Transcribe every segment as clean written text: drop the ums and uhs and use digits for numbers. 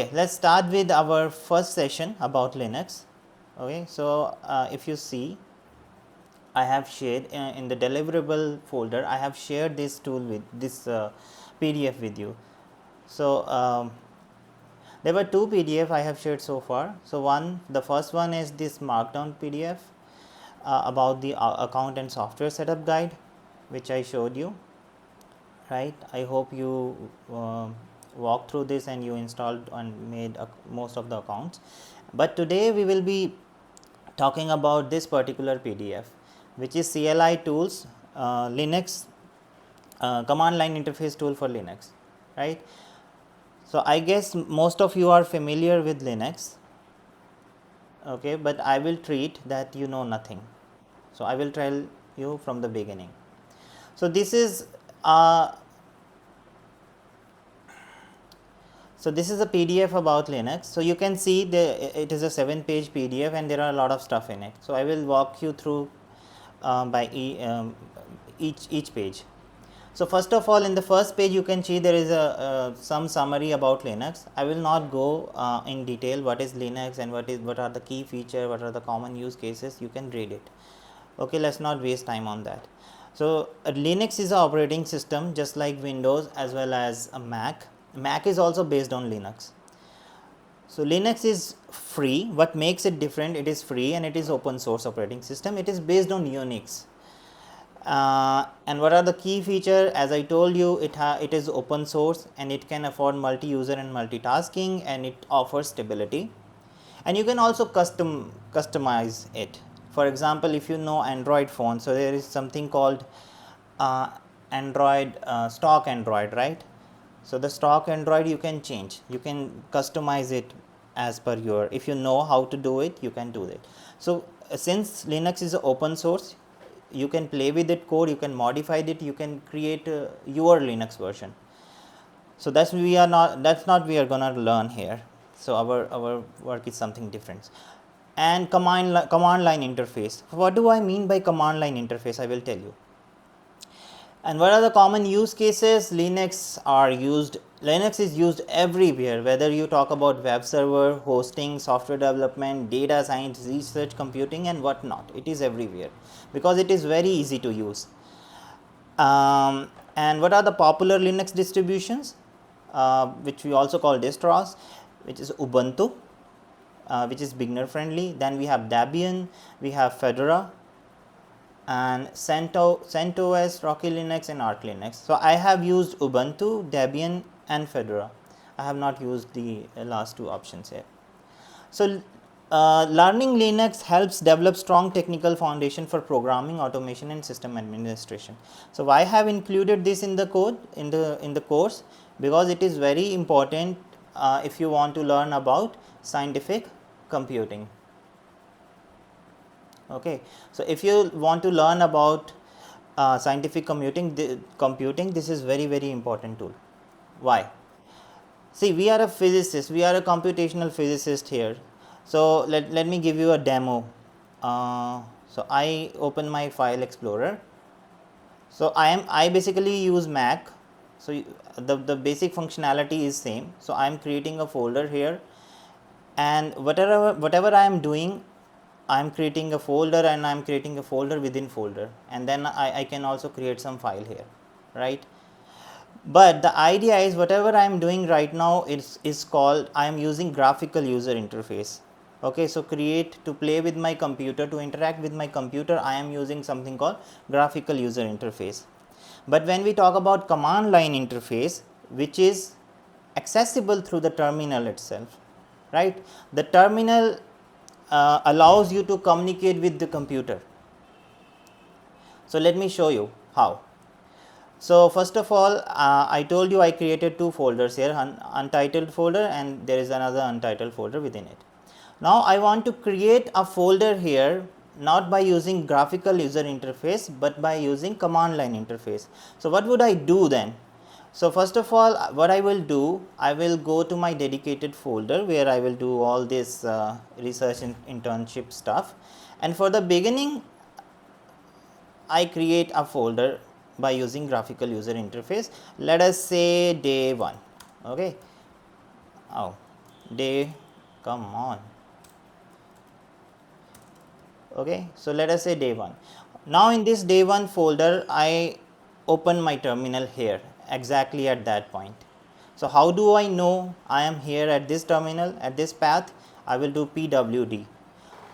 Okay, let's start with our first session about Linux. Okay, so if you see, I have shared in the deliverable folder, I have shared this tool with this PDF with you. So there were two PDF I have shared so far. So the first one is this markdown PDF about the account and software setup guide, which I showed you. Right, I hope you walked through this and you installed and made most of the accounts. But today we will be talking about this particular PDF, which is CLI tools, Linux command line interface tool for Linux, right. So I guess most of you are familiar with Linux, okay, but I will treat that you know nothing. So I will tell you from the beginning. So this is So this is a PDF about Linux. So you can see it is a 7-page PDF and there are a lot of stuff in it. So I will walk you through by each page. So first of all, in the first page you can see there is some summary about Linux. I will not go in detail what is Linux and what are the key features, what are the common use cases. You can read it. Okay, let's not waste time on that. So Linux is an operating system just like Windows as well as a Mac. Mac is also based on Linux. So Linux is free. What makes it different? It is free and it is open source operating system. It is based on Unix. And what are the key features? As I told you, it is open source and it can afford multi-user and multitasking, and it offers stability. And you can also customize it. For example, if you know Android phone, so there is something called Android stock Android, right? So the stock Android you can change, you can customize it as per your, if you know how to do it, you can do it. So since Linux is open source, you can play with it code, you can modify it, you can create your Linux version. So that's not we are gonna learn here. So our work is something different. And command line interface. What do I mean by command line interface? I will tell you. And what are the common use cases? Linux is used everywhere, whether you talk about web server, hosting, software development, data science, research, computing and whatnot. It is everywhere because it is very easy to use. And what are the popular Linux distributions, which we also call distros, which is Ubuntu, which is beginner friendly. Then we have Debian, we have Fedora, and CentOS, Rocky Linux and Arch Linux. So I have used Ubuntu, Debian and Fedora. I have not used the last two options here. So learning Linux helps develop strong technical foundation for programming, automation and system administration. So why I have included this in the code in the course? Because it is very important if you want to learn about scientific computing. Okay, so if you want to learn about scientific computing, this is very important tool. Why? See, we are a physicist, we are a computational physicist here. So let me give you a demo. So I open my file explorer. So I basically use Mac. So the basic functionality is same. So I am creating a folder here, and whatever I am doing, I am creating a folder and I am creating a folder within folder, and then I can also create some file here, right? But the idea is whatever I am doing right now is called, I am using graphical user interface. Okay, so to play with my computer, to interact with my computer, I am using something called graphical user interface. But when we talk about command line interface, which is accessible through the terminal itself, right? The terminal allows you to communicate with the computer. So let me show you how. So first of all, I told you I created two folders here, untitled folder and there is another untitled folder within it. Now I want to create a folder here, not by using graphical user interface but by using command line interface. So what would I do then? So first of all, what I will do, I will go to my dedicated folder where I will do all this research and internship stuff, and for the beginning I create a folder by using graphical user interface. Let us say day 1. Okay. Oh, day, come on. Okay, so let us say day 1. Now in this day 1 folder, I open my terminal here exactly at that point. So how do I know I am here at this terminal, at this path? I will do pwd.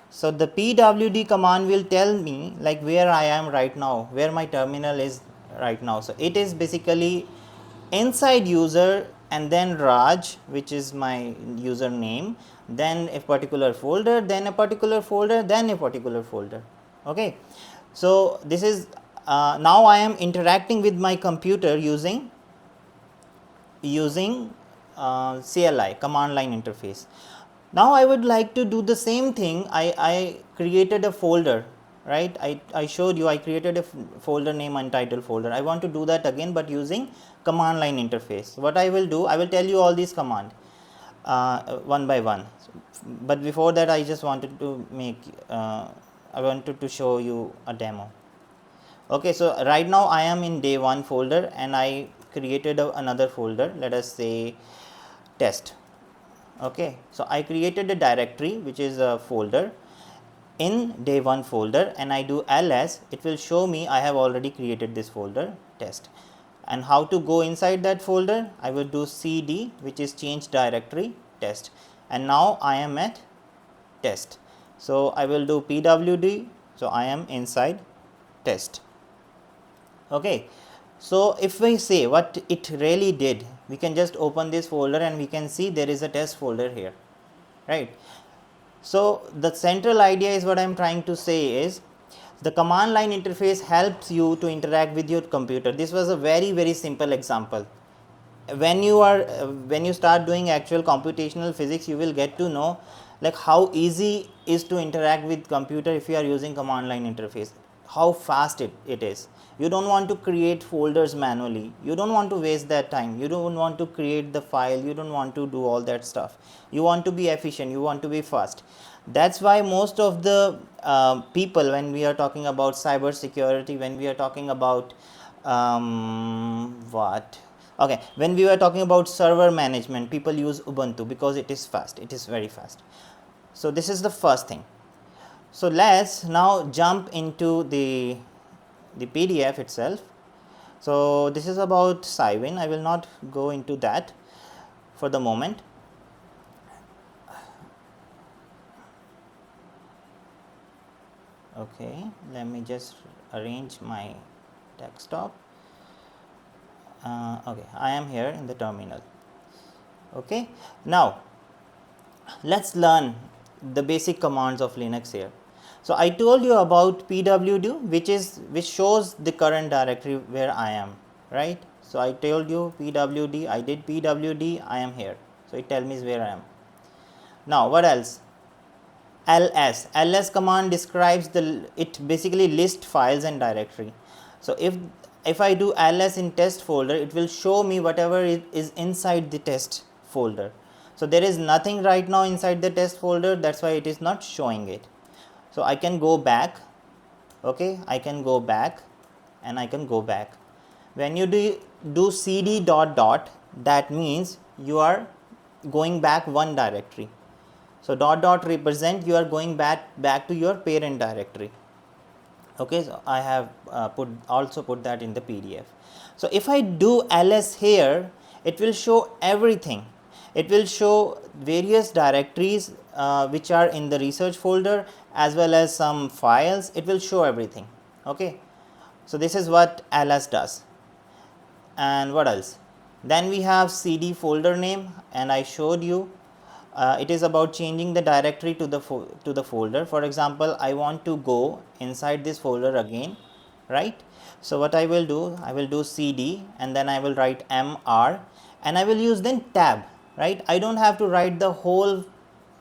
So the pwd command will tell me like where I am right now, where my terminal is right now. So it is basically inside user and then Raj, which is my username, then a particular folder, then a particular folder, then a particular folder. Okay, so this is now I am interacting with my computer using CLI, command line interface. Now I would like to do the same thing. I created a folder, right? I showed you I created a folder name untitled folder. I want to do that again, but using command line interface. What I will do, I will tell you all these commands one by one. But before that, I just wanted to I wanted to show you a demo. Okay, so right now I am in day 1 folder and I created another folder, let us say test. Okay, so I created a directory which is a folder in day 1 folder, and I do ls, it will show me I have already created this folder test. And how to go inside that folder, I will do cd, which is change directory test, and now I am at test. So I will do pwd, so I am inside test. Okay, so if we say what it really did, we can just open this folder and we can see there is a test folder here, right? So the central idea is what I am trying to say is the command line interface helps you to interact with your computer. This was a very simple example. When you start doing actual computational physics, you will get to know like how easy is to interact with computer if you are using command line interface, how fast it is. You don't want to create folders manually, you don't want to waste that time, you don't want to create the file, you don't want to do all that stuff. You want to be efficient, you want to be fast. That's why most of the people, when we are talking about cyber security, when we are talking about when we were talking about server management, people use Ubuntu because it is fast, it is very fast. So this is the first thing. So let's now jump into the PDF itself. So this is about Cygwin. I will not go into that for the moment. Okay, let me just arrange my desktop. Okay, I am here in the terminal. Okay, now let's learn the basic commands of Linux here. So I told you about pwd, which shows the current directory where I am, right? So I told you pwd, I did pwd, I am here. So it tells me where I am. Now what else? ls command describes it basically lists files and directory. So if I do ls in test folder, it will show me whatever is inside the test folder. So there is nothing right now inside the test folder, that's why it is not showing it. So I can go back, okay, I can go back and I can go back. When you do cd dot, that means you are going back one directory. So dot represent you are going back to your parent directory. Okay, so I have also put that in the PDF. So if I do ls here, it will show everything. It will show various directories which are in the research folder, as well as some files. It will show everything. Okay, so this is what ls does. And what else? Then we have cd folder name, and I showed you it is about changing the directory to the folder. For example, I want to go inside this folder again, right? So what I will do cd and then I will write mr and I will use then tab, right? I don't have to write the whole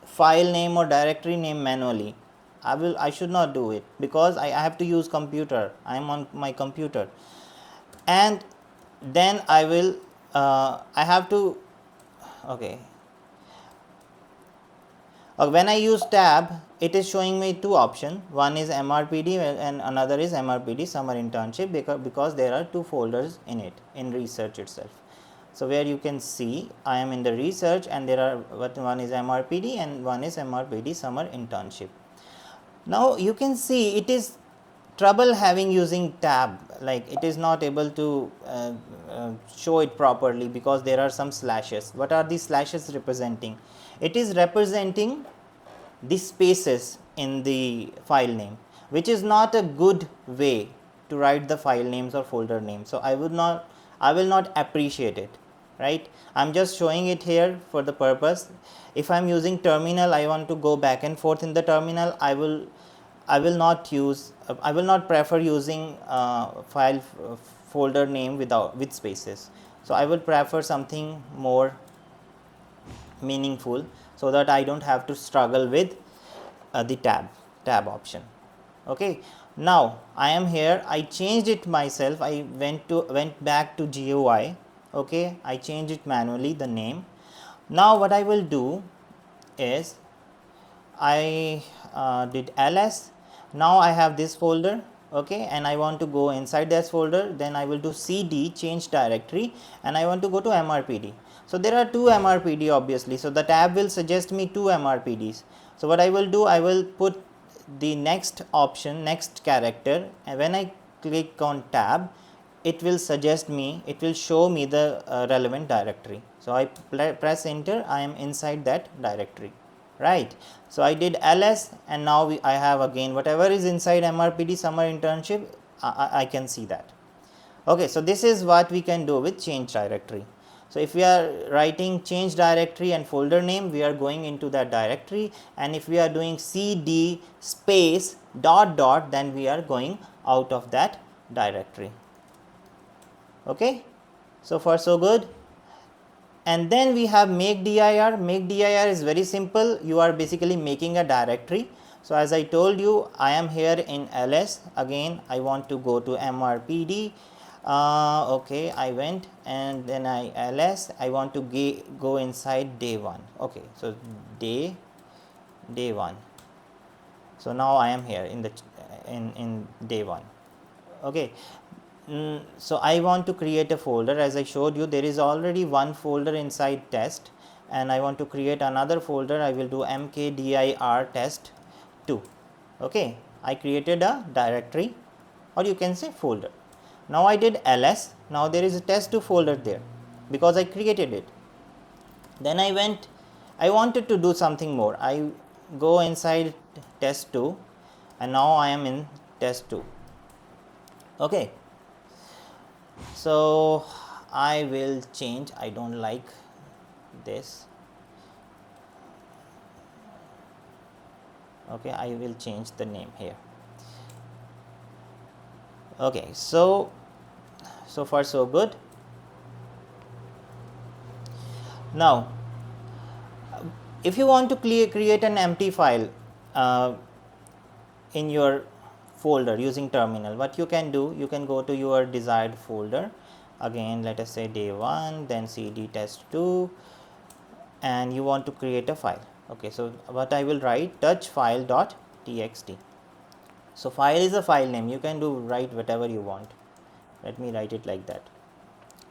file name or directory name manually. I should not do it because I have to use computer. I am on my computer, and then I will I have to when I use tab, it is showing me two options. One is M.R.P.D and another is M.R.P.D Summer Internship, because there are two folders in it, in research itself. So where you can see I am in the research, and there are one is M.R.P.D and one is M.R.P.D Summer Internship. Now you can see it is trouble having using tab, like it is not able to show it properly because there are some slashes. What are these slashes representing? It is representing the spaces in the file name, which is not a good way to write the file names or folder names. So I will not appreciate it, right? I'm just showing it here for the purpose. If I'm using terminal, I want to go back and forth in the terminal, I will not prefer using file folder name with spaces. So I would prefer something more meaningful, so that I don't have to struggle with the tab option. Okay, now I am here, I changed it myself, I went back to GUI. Okay, I changed it manually, the name. Now what I will do is I did ls. Now I have this folder, okay, and I want to go inside this folder. Then I will do cd, change directory, and I want to go to MRPD. So there are two MRPD obviously, so the tab will suggest me two MRPDs. So what I will do, I will put the next option, next character, and when I click on tab, it will suggest me, it will show me the relevant directory. So I press enter, I am inside that directory, right? So I did ls, and now I have again whatever is inside MRPD Summer Internship, I can see that. Okay, so this is what we can do with change directory. So if we are writing change directory and folder name, we are going into that directory, and if we are doing cd space dot dot, then we are going out of that directory. Okay, so far so good. And then we have make dir. Make dir is very simple, you are basically making a directory. So as I told you, I am here in ls, again I want to go to MRPD. Okay, I went, and then I ls, I want to go inside day 1. Okay, so day 1. So now I am here in the in day 1. Okay, so I want to create a folder. As I showed you, there is already one folder inside test, and I want to create another folder. I will do mkdir test 2. Okay, I created a directory, or you can say folder. Now I did ls. Now there is a test2 folder there because I created it. Then I wanted to do something more. I go inside test2, and now I am in test2. Okay, so I will change, I don't like this. Okay, I will change the name here. Okay, so far so good. Now if you want to create an empty file in your folder using terminal, what you can do, you can go to your desired folder. Again, let us say day 1, then cd test2, and you want to create a file. Okay, so what I will write, touch file.txt. So file is a file name, you can write whatever you want. Let me write it like that.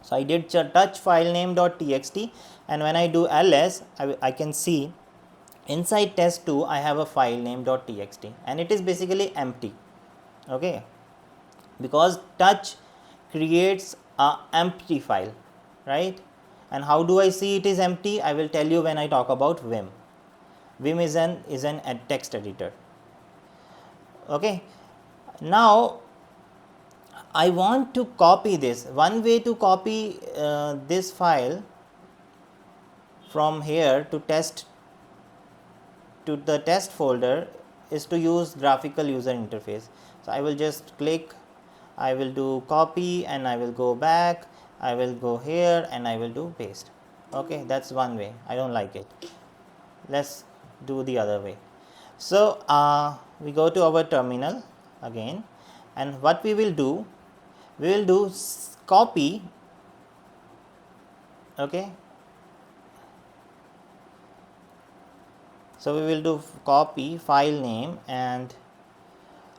So I did touch file name.txt, and when I do ls, I can see inside test2 I have a file name.txt, and it is basically empty. Okay, because touch creates a empty file, right? And how do I see it is empty? I will tell you when I talk about Vim. Vim is an text editor. Okay, now I want to copy this. One way to copy this file from here to the test folder is to use graphical user interface. So I will just click, I will do copy, and I will go back, I will go here, and I will do paste. Okay, that's one way. I don't like it. Let's do the other way. So we go to our terminal again, and what we will do copy. Okay, so we will do copy file name, and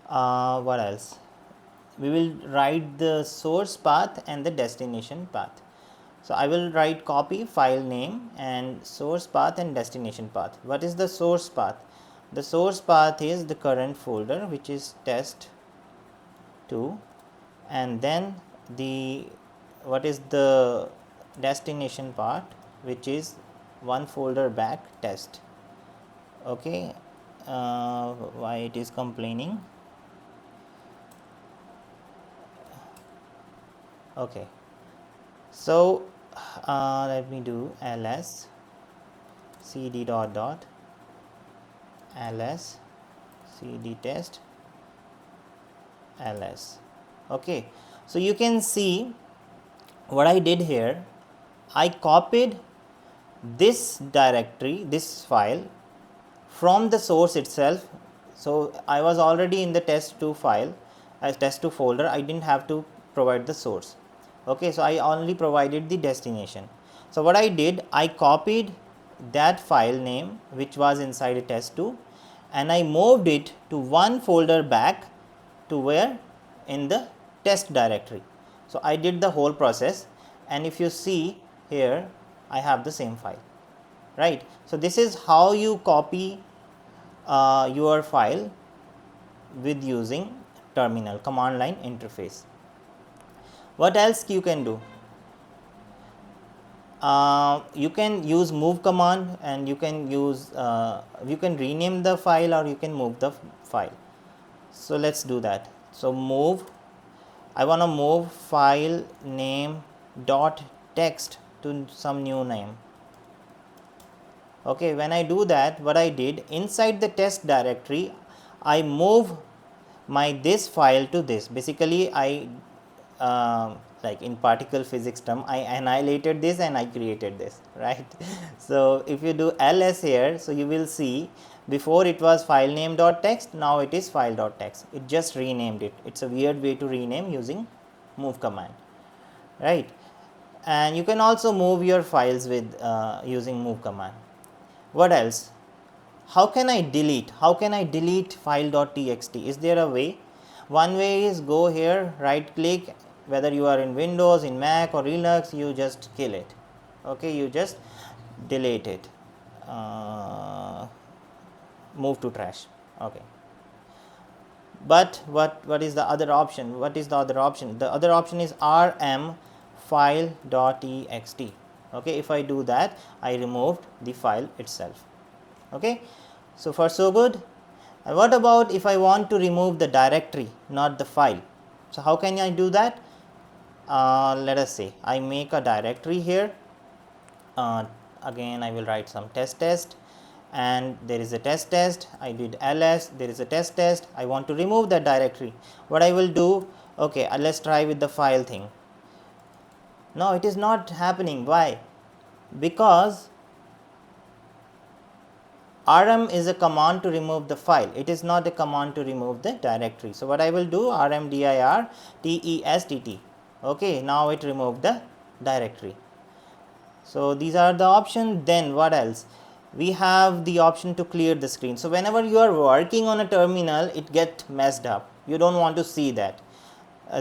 what else, we will write the source path and the destination path. So I will write copy file name and source path and destination path. What is the source path? The source path is the current folder, which is test2, and then the what is the destination part, which is one folder back test. Okay, why it is complaining? Okay, so let me do ls cd dot ls cd test ls. Okay, so you can see what I did here. I copied this directory, this file from the source itself. So I was already in the test2 file as test2 folder. I didn't have to provide the source. Okay, so I only provided the destination. So what I did, I copied that file name which was inside a test2 and I moved it to one folder back to where? In the test directory. So I did the whole process, and if you see here, I have the same file, right? So this is how you copy your file with using terminal command line interface. What else you can do? You can use move command, and you can use you can rename the file or you can move the file. So let's do that. So move, I want to move file name dot text to some new name. Okay, when I do that, what I did, inside the test directory, I move my this file to this. Basically, I like in particle physics term, I annihilated this and I created this, right? So if you do ls here, so you will see before it was file name dot text, now it is file dot text. It just renamed it. It's a weird way to rename using move command, right? And you can also move your files with using move command. What else? How can I delete? How can I delete file.txt? Is there a way? One way is go here, right click, whether you are in Windows, in Mac or Linux, you just kill it. Okay, you just delete it. Move to trash. Okay. But what is the other option? What is the other option? The other option is rm file.txt. Okay, if I do that, I removed the file itself. Okay, so far so good. And what about if I want to remove the directory, not the file? So how can I do that? Let us say I make a directory here. Again I will write some test, and there is a test. I did ls, there is a test. I want to remove that directory. What I will do, okay, let's try with the file thing. No, it is not happening. Why? Because rm is a command to remove the file. It is not a command to remove the directory. So what I will do, rmdir test. Okay, now it removed the directory. So these are the options. Then what else? We have the option to clear the screen. So whenever you are working on a terminal, it gets messed up. You don't want to see that.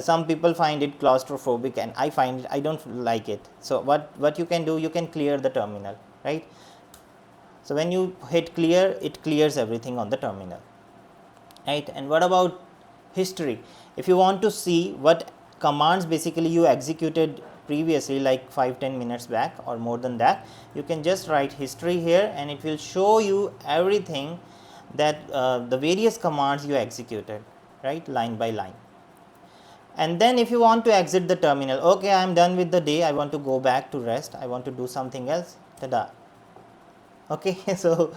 Some people find it claustrophobic, and I don't like it. So what you can do, you can clear the terminal, right? So when you hit clear, it clears everything on the terminal, right? And what about history? If you want to see what commands basically you executed previously, like 5-10 minutes back or more than that, you can just write history here, and it will show you everything that the various commands you executed, right, line by line. And then if you want to exit the terminal, okay, I am done with the day, I want to go back to rest, I want to do something else, tada. Okay, so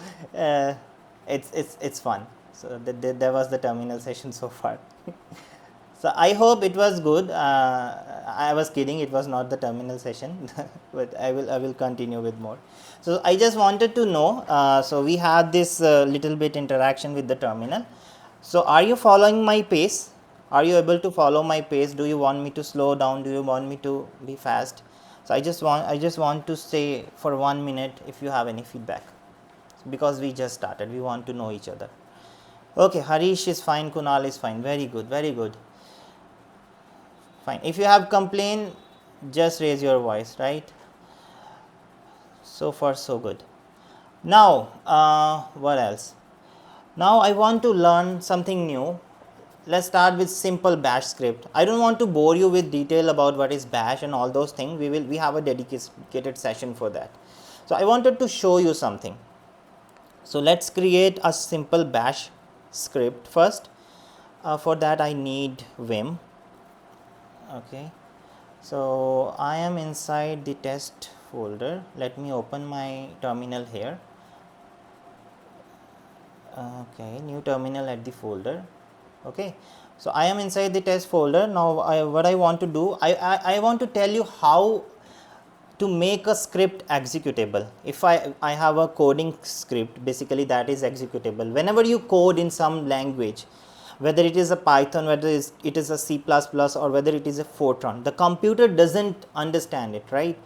it's fun. So that was the terminal session so far. So I hope it was good. I was kidding, it was not the terminal session, but I will continue with more. So I just wanted to know, so we had this little bit interaction with the terminal. So are you following my pace? Are you able to follow my pace? Do you want me to slow down? Do you want me to be fast? So I just want to say for 1 minute if you have any feedback, because we just started, we want to know each other. Okay, Harish is fine, Kunal is fine, very good, very good. Fine. If you have complaint, just raise your voice, right? So far so good. Now what else? Now I want to learn something new. Let's start with simple bash script. I don't want to bore you with detail about what is bash and all those things. We have a dedicated session for that. So I wanted to show you something. So let's create a simple bash script first. For that I need vim. Okay, so I am inside the test folder. Let me open my terminal here. Okay, new terminal at the folder. Okay, so I am inside the test folder. Now what I want to do, I want to tell you how to make a script executable. If I have a coding script, basically that is executable. Whenever you code in some language, whether it is a Python, whether it is a C++, or whether it is a Fortran, the computer doesn't understand it, right?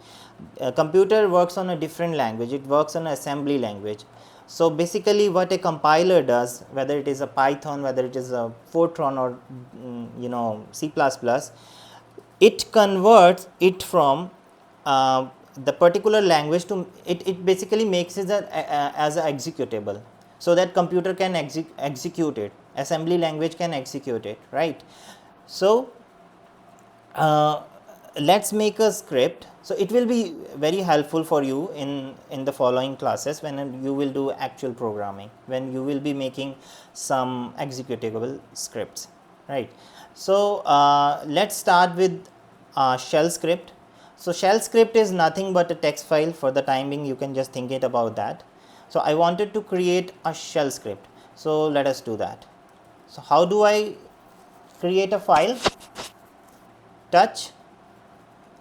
A computer works on a different language, it works on an assembly language. So basically what a compiler does, whether it is a Python, whether it is a Fortran, or C++, it converts it from the particular language to it basically makes it as an executable, so that computer can execute it, assembly language can execute it, right? So let's make a script. So it will be very helpful for you in the following classes when you will do actual programming, when you will be making some executable scripts, right? So let's start with shell script. So shell script is nothing but a text file. For the time being, you can just think it about that. So I wanted to create a shell script, so let us do that. So how do I create a file? Touch,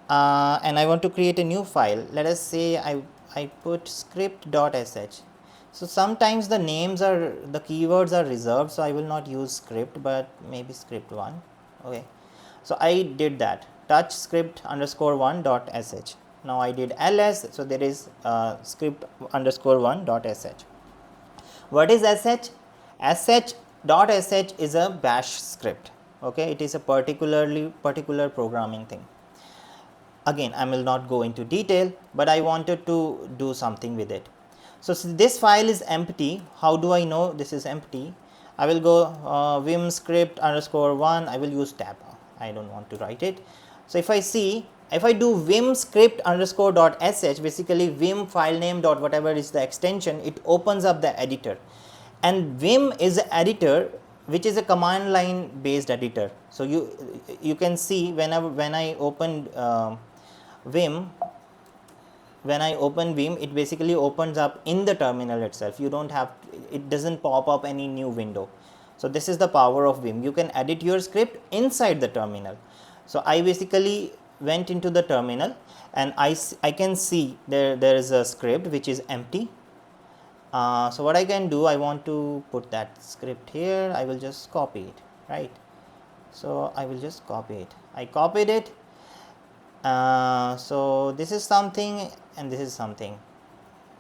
and I want to create a new file. Let us say I put script.sh. So sometimes the names are, the keywords are reserved, so I will not use script, but maybe script1. Okay, so I did that, touch script underscore 1.sh. Now I did ls, so there is script underscore 1.sh. What is sh? sh.sh is a bash script. Okay, it is a particular programming thing. Again, I will not go into detail, but I wanted to do something with it. So this file is empty. How do I know this is empty? I will go vim script underscore 1. I will use tab. I don't want to write it. So if I do vim script underscore dot sh, basically vim file name dot whatever is the extension, it opens up the editor. And vim is an editor which is a command line based editor. So you can see when I open vim, it basically opens up in the terminal itself. You don't have, it doesn't pop up any new window. So this is the power of vim. You can edit your script inside the terminal. So I basically went into the terminal and I can see there is a script which is empty. So what I can do, I want to put that script here. I will just copy it, right? So I will just copy it. I copied it. So this is something and this is something.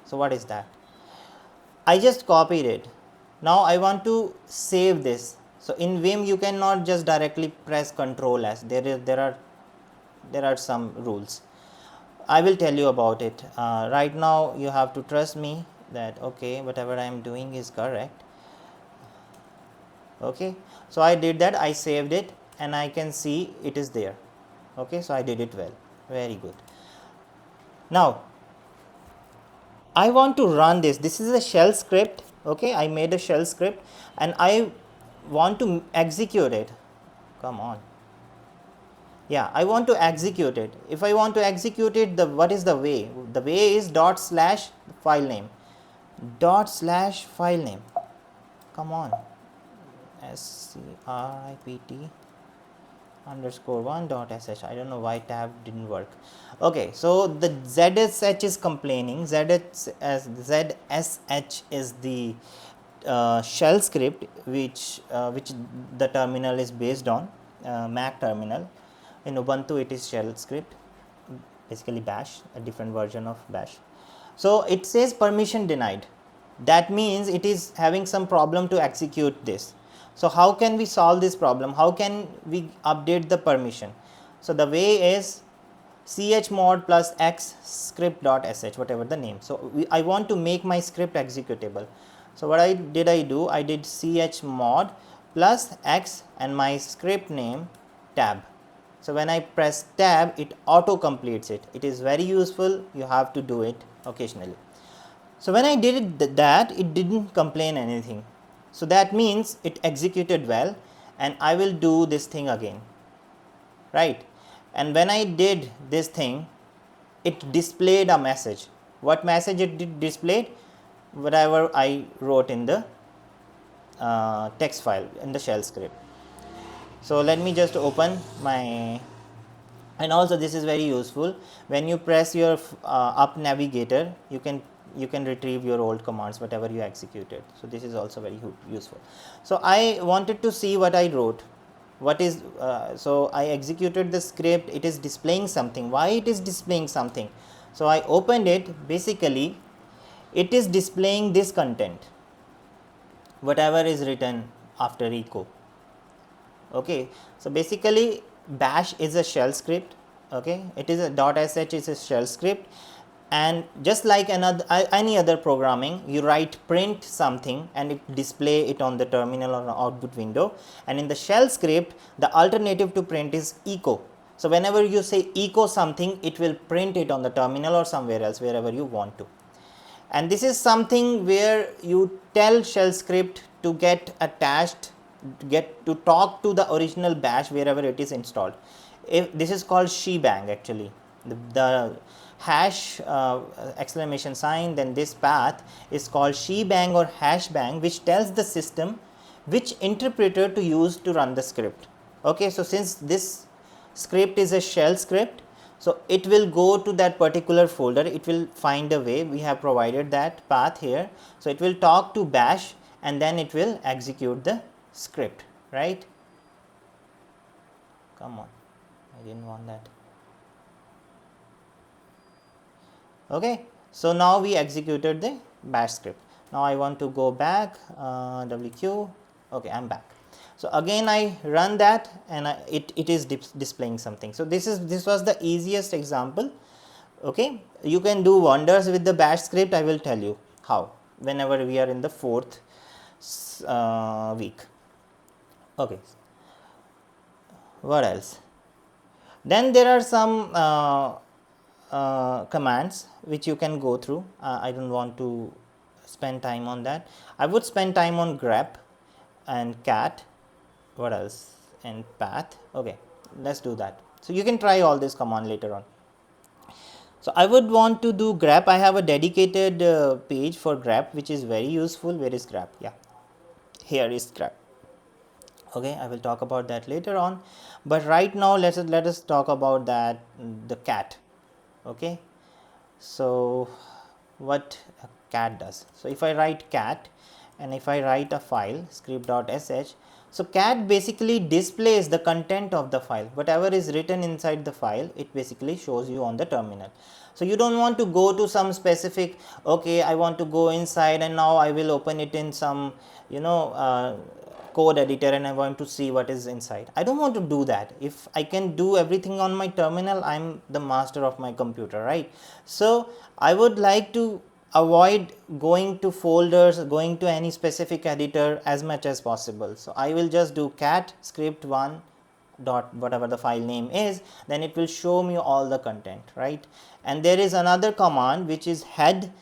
So what is that? I just copied it. Now I want to save this. So in vim you cannot just directly press Ctrl S. There are some rules. I will tell you about it. Right now you have to trust me that okay, whatever I am doing is correct. Okay, so I did that. I saved it and I can see it is there. Okay, so I did it well, very good. Now I want to run this. This is a shell script. Okay, I made a shell script and I want to execute it. Come on. Yeah, I want to execute it. If I want to execute it, what is the way? The way is /file name. /file name. Come on. SCRIPT underscore 1.sh. I don't know why tab didn't work. Okay, so the ZSH is complaining. ZSH is the shell script which the terminal is based on, Mac terminal. In Ubuntu it is shell script, basically bash, a different version of bash. So it says permission denied. That means it is having some problem to execute this. So how can we solve this problem? How can we update the permission? So the way is chmod plus x script.sh, whatever the name. So I want to make my script executable. So what I do, I did chmod plus x and my script name tab. So when I press tab, it auto completes it. It is very useful. You have to do it occasionally. So when I did that, it didn't complain anything. So that means it executed well, and I will do this thing again, right? And when I did this thing, it displayed a message. What message it did displayed? Whatever I wrote in the text file in the shell script. So let me just open my, and also this is very useful. When you press your up navigator, you can retrieve your old commands, whatever you executed. So this is also very useful. So I wanted to see what I wrote. What is so I executed the script. It is displaying something. Why it is displaying something? So I opened it. Basically, it is displaying this content, whatever is written after echo. Okay, so basically bash is a shell script. Okay, it is a .sh is a shell script, and just like any other programming, you write print something and it display it on the terminal or output window, and in the shell script the alternative to print is echo. So whenever you say echo something, it will print it on the terminal or somewhere else, wherever you want to. And this is something where you tell shell script to get attached, get to talk to the original bash wherever it is installed. If this is called shebang, actually the hash exclamation sign, then this path is called shebang or hashbang, which tells the system which interpreter to use to run the script. Okay, so since this script is a shell script, so it will go to that particular folder, it will find a way. We have provided that path here. So it will talk to bash and then it will execute the script, right? Come on, I didn't want that. Okay, so now we executed the bash script. Now I want to go back, wq. Okay, I'm back. So again I run that and it is displaying something. So this was the easiest example. Okay, you can do wonders with the bash script. I will tell you how whenever we are in the fourth week. Okay, what else? Then there are some commands which you can go through. I don't want to spend time on that. I would spend time on grep and cat. What else? And path. Okay, let's do that. So you can try all this command later on. So I would want to do grep. I have a dedicated page for grep, which is very useful. Where is grep? Yeah, here is grep. Okay, I will talk about that later on, but right now let us talk about that the cat. Okay, so what a cat does. So if I write cat and if I write a file script.sh, so cat basically displays the content of the file. Whatever is written inside the file, it basically shows you on the terminal. So you don't want to go to some specific, okay, I want to go inside and now I will open it in some, code editor and I want to see what is inside. I don't want to do that. If I can do everything on my terminal, I'm the master of my computer, right? So I would like to avoid going to folders, going to any specific editor as much as possible. So I will just do cat script 1 dot whatever the file name is, then it will show me all the content, right? And there is another command which is head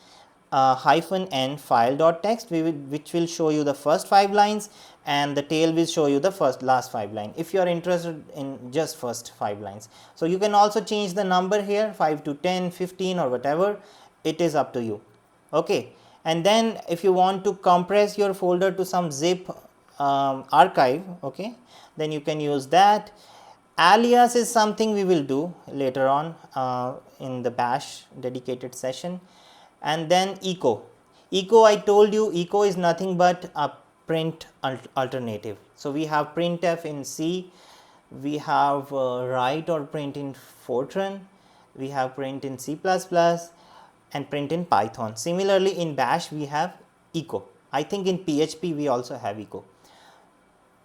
-n file.txt, which will show you the first 5 lines and the tail will show you the last 5 lines if you are interested in just first 5 lines. So you can also change the number here, 5 to 10, 15 or whatever, it is up to you. Okay, and then if you want to compress your folder to some zip archive, okay, then you can use that. Alias is something we will do later on in the bash dedicated session. And then echo. Echo, I told you, echo is nothing but a print alternative. So we have printf in C, we have write or print in Fortran, we have print in C++, and print in Python. Similarly, in bash we have echo. I think in PHP we also have echo.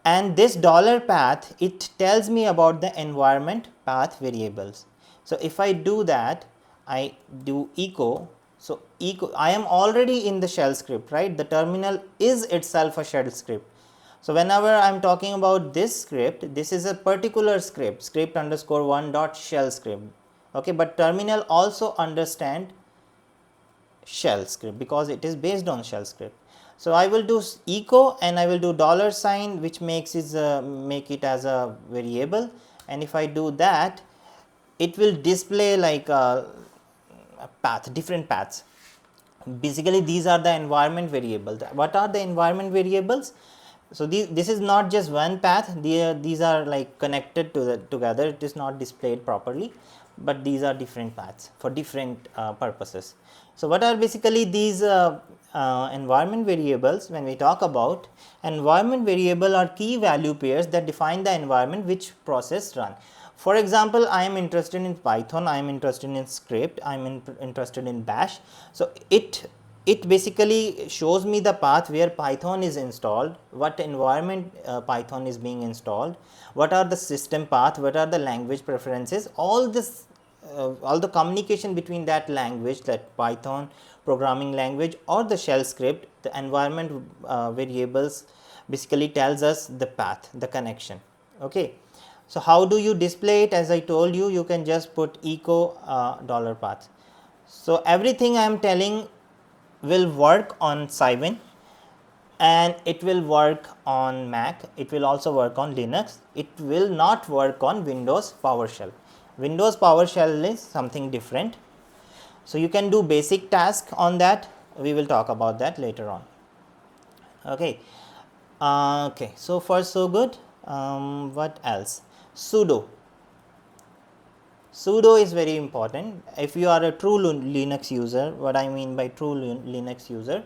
And this $path, it tells me about the environment path variables. So if I do that, I do echo. So echo, I am already in the shell script, right? The terminal is itself a shell script. So whenever I am talking about this script, this is a particular script, script underscore one dot shell script. Okay, but terminal also understand shell script because it is based on shell script. So I will do echo and I will do dollar sign, which makes is make it as a variable, and if I do that, it will display like a path, different paths. Basically these are the environment variables. What are the environment variables? So this is not just one path, these are like connected to the together, it is not displayed properly, but these are different paths for different purposes. So what are basically these environment variables? When we talk about environment variable are key value pairs that define the environment which process run. For example, I am interested in Python, I am interested in script, I am interested in bash. So it basically shows me the path where Python is installed, what environment Python is being installed, what are the system path, what are the language preferences, all this all the communication between that language, that Python programming language or the shell script, the environment variables basically tells us the path, the connection. Okay. So how do you display it? As I told you, you can just put echo dollar path. So everything I am telling will work on Cygwin and it will work on Mac, it will also work on Linux, it will not work on Windows PowerShell. Windows PowerShell is something different. So you can do basic task on that, we will talk about that later on. Okay. Okay, so far so good. What else? Sudo. Sudo is very important. If you are a true Linux user, what I mean by true Linux user,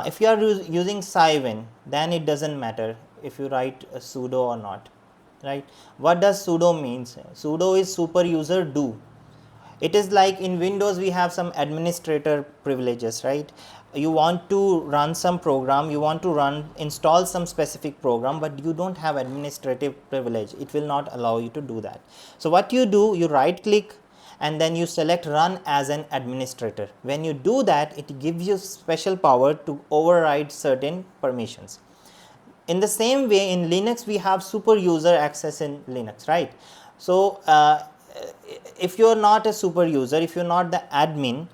if you are using Cygwin, then it doesn't matter if you write a sudo or not, right? What does sudo means? Sudo is super user do. It is like in Windows we have some administrator privileges, right? You want to run some program, you want to install some specific program, but you don't have administrative privilege, it will not allow you to do that. So what you do, you right click and then you select run as an administrator. When you do that, it gives you special power to override certain permissions. In the same way, in Linux we have super user access in Linux, right? So if you are not a super user, if you are not the admin,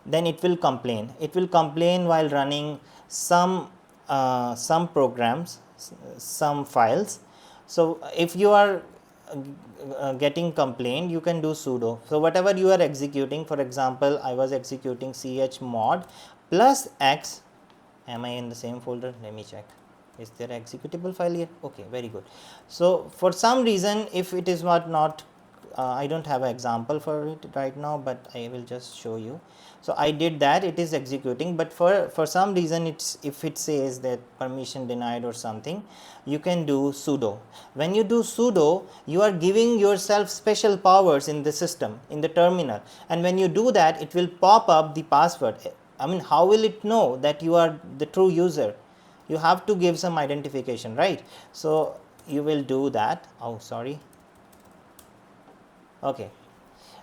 then it will complain. It will complain while running some programs, some files. So if you are getting complaint, you can do sudo. So whatever you are executing, for example, I was executing chmod plus x. Am I in the same folder? Let me check. Is there an executable file here? Okay, very good. So for some reason, if it is not I don't have an example for it right now, but I will just show you. So I did that, it is executing, but for some reason, it's if it says that permission denied or something, you can do sudo. When you do sudo, you are giving yourself special powers in the system, in the terminal, and when you do that, it will pop up the password. I mean, how will it know that you are the true user? You have to give some identification, right? So you will do that. Oh, sorry. Okay,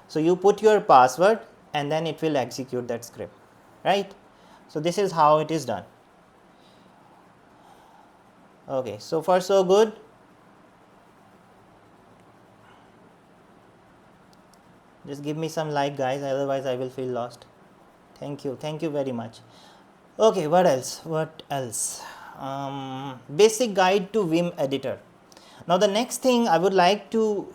so you put your password and then it will execute that script, right? So this is how it is done. Okay, so far so good. Just give me some like, guys, otherwise I will feel lost. Thank you very much. Okay, what else? Basic guide to Vim editor. Now the next thing I would like to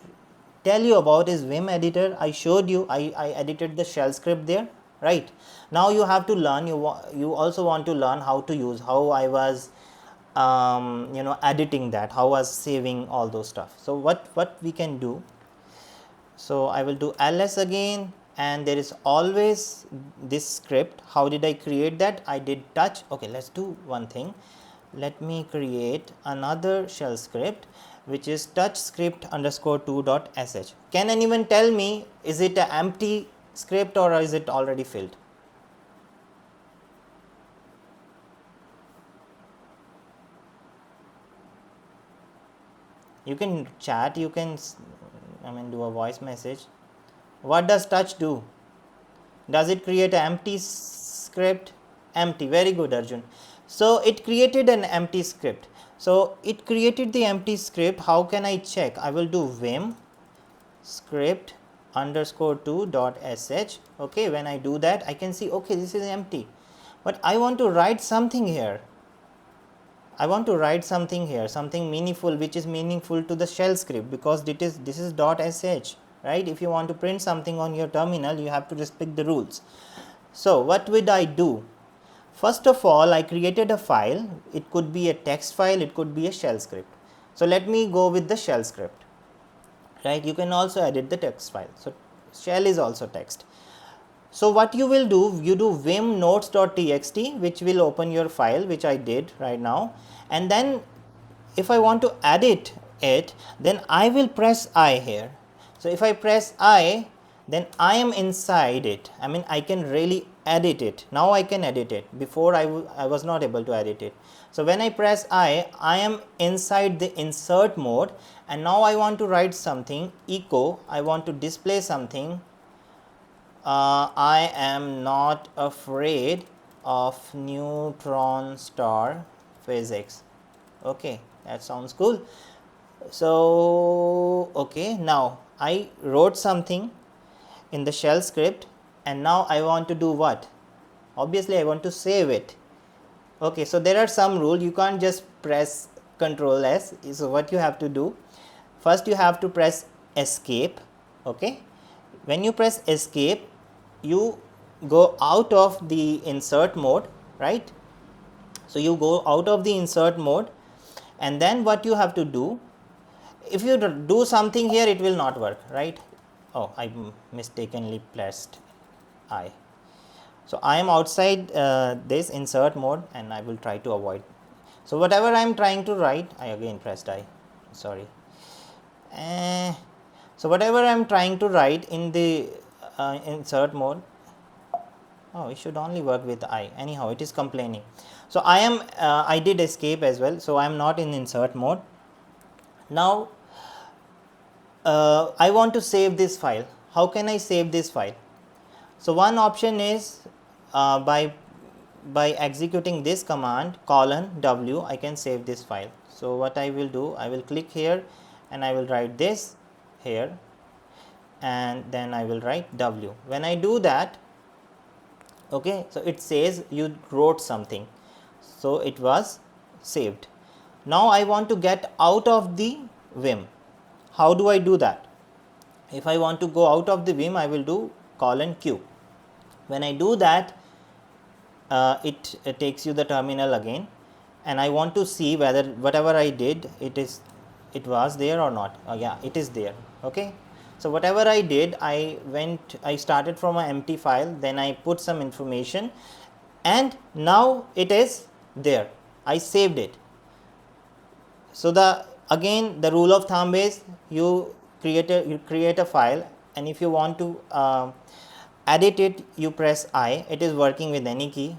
tell you about is Vim editor. I showed you, I edited the shell script there, right? Now you have to learn, you also want to learn how to use, how I was editing that, how I was saving all those stuff. So what we can do, so I will do ls again, and there is always this script. How did I create that? I did touch. Okay, let's do one thing. Let me create another shell script, which is touch script underscore 2.sh. Can anyone tell me, is it an empty script or is it already filled? You can chat, you can do a voice message. What does touch do? Does it create an empty script? Empty. Very good, Arjun. So it created an empty script. So it created the empty script. How can I check? I will do vim script underscore 2 dot sh. Okay, when I do that, I can see, okay, this is empty, but I want to write something here. I want to write something here, something meaningful, which is meaningful to the shell script, because this is dot sh, right? If you want to print something on your terminal, you have to respect the rules. So what would I do? First of all, I created a file. It could be a text file, it could be a shell script. So let me go with the shell script, right? You can also edit the text file. So shell is also text. So what you will do, you do vim notes.txt, which will open your file, which I did right now. And then if I want to edit it, then I will press I here. So if I press I, then I am inside it. I mean, I can really edit it. Now I can edit it. Before I was not able to edit it. So when I press I am inside the insert mode, and now I want to write something echo. I want to display something. I am not afraid of neutron star physics. Okay, that sounds cool. So okay, now I wrote something in the shell script, and now I want to do what? Obviously I want to save it. Okay, so there are some rules. You can't just press Ctrl S. So what you have to do, first you have to press escape. Okay, when you press escape, you go out of the insert mode, right? So you go out of the insert mode, and then what you have to do, if you do something here, it will not work, right? Oh, I mistakenly pressed I. So I am outside this insert mode, and I will try to avoid. So whatever I am trying to write, I again pressed I, sorry. So whatever I am trying to write in the insert mode, oh, it should only work with I. Anyhow, it is complaining. So I am, I did escape as well. So I am not in insert mode. Now I want to save this file. How can I save this file? So one option is by executing this command :w, I can save this file. So what I will do, I will click here and I will write this here, and then I will write w. When I do that, okay, so it says you wrote something, so it was saved. Now I want to get out of the vim. How do I do that? If I want to go out of the vim, I will do :q. When I do that, it takes you the terminal again, and I want to see whether whatever I did, it was there or not. Yeah, it is there. Okay, so whatever I did, I started from an empty file, then I put some information, and now it is there. I saved it. So again the rule of thumb is you create a file, and if you want to edit it, you press I. It is working with any key.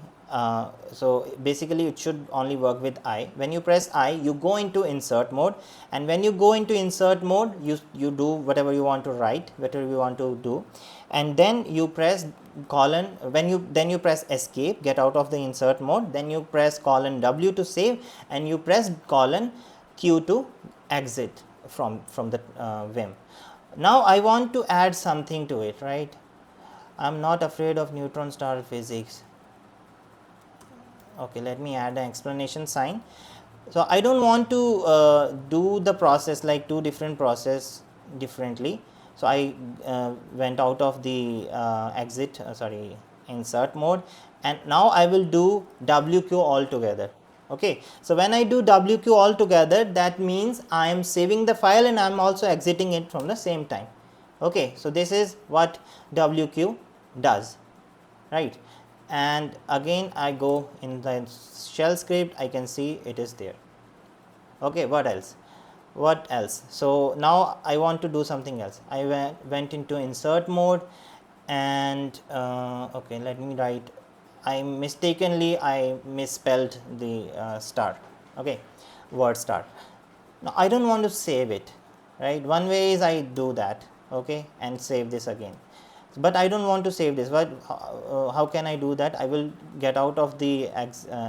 So basically it should only work with I. When you press I, you go into insert mode, and when you go into insert mode, you do whatever you want to write, whatever you want to do, and then you press then you press escape, get out of the insert mode, then you press :w to save, and you press :q to exit from the vim. Now I want to add something to it, right? I am not afraid of neutron star physics. Okay, let me add an explanation sign. So I don't want to do the process like two different process differently. So I went out of the insert mode, and now I will do WQ altogether. Okay, so when I do WQ altogether, that means I am saving the file and I am also exiting it from the same time. Okay, so this is what WQ does, right? And again I go in the shell script, I can see it is there. Okay, what else? So now I want to do something else. I went into insert mode, and okay, let me write. I misspelled the star. Okay, word star. Now I don't want to save it, right? One way is I do that, okay, and save this again. but I don't want to save this. But how can I do that? I will get out of the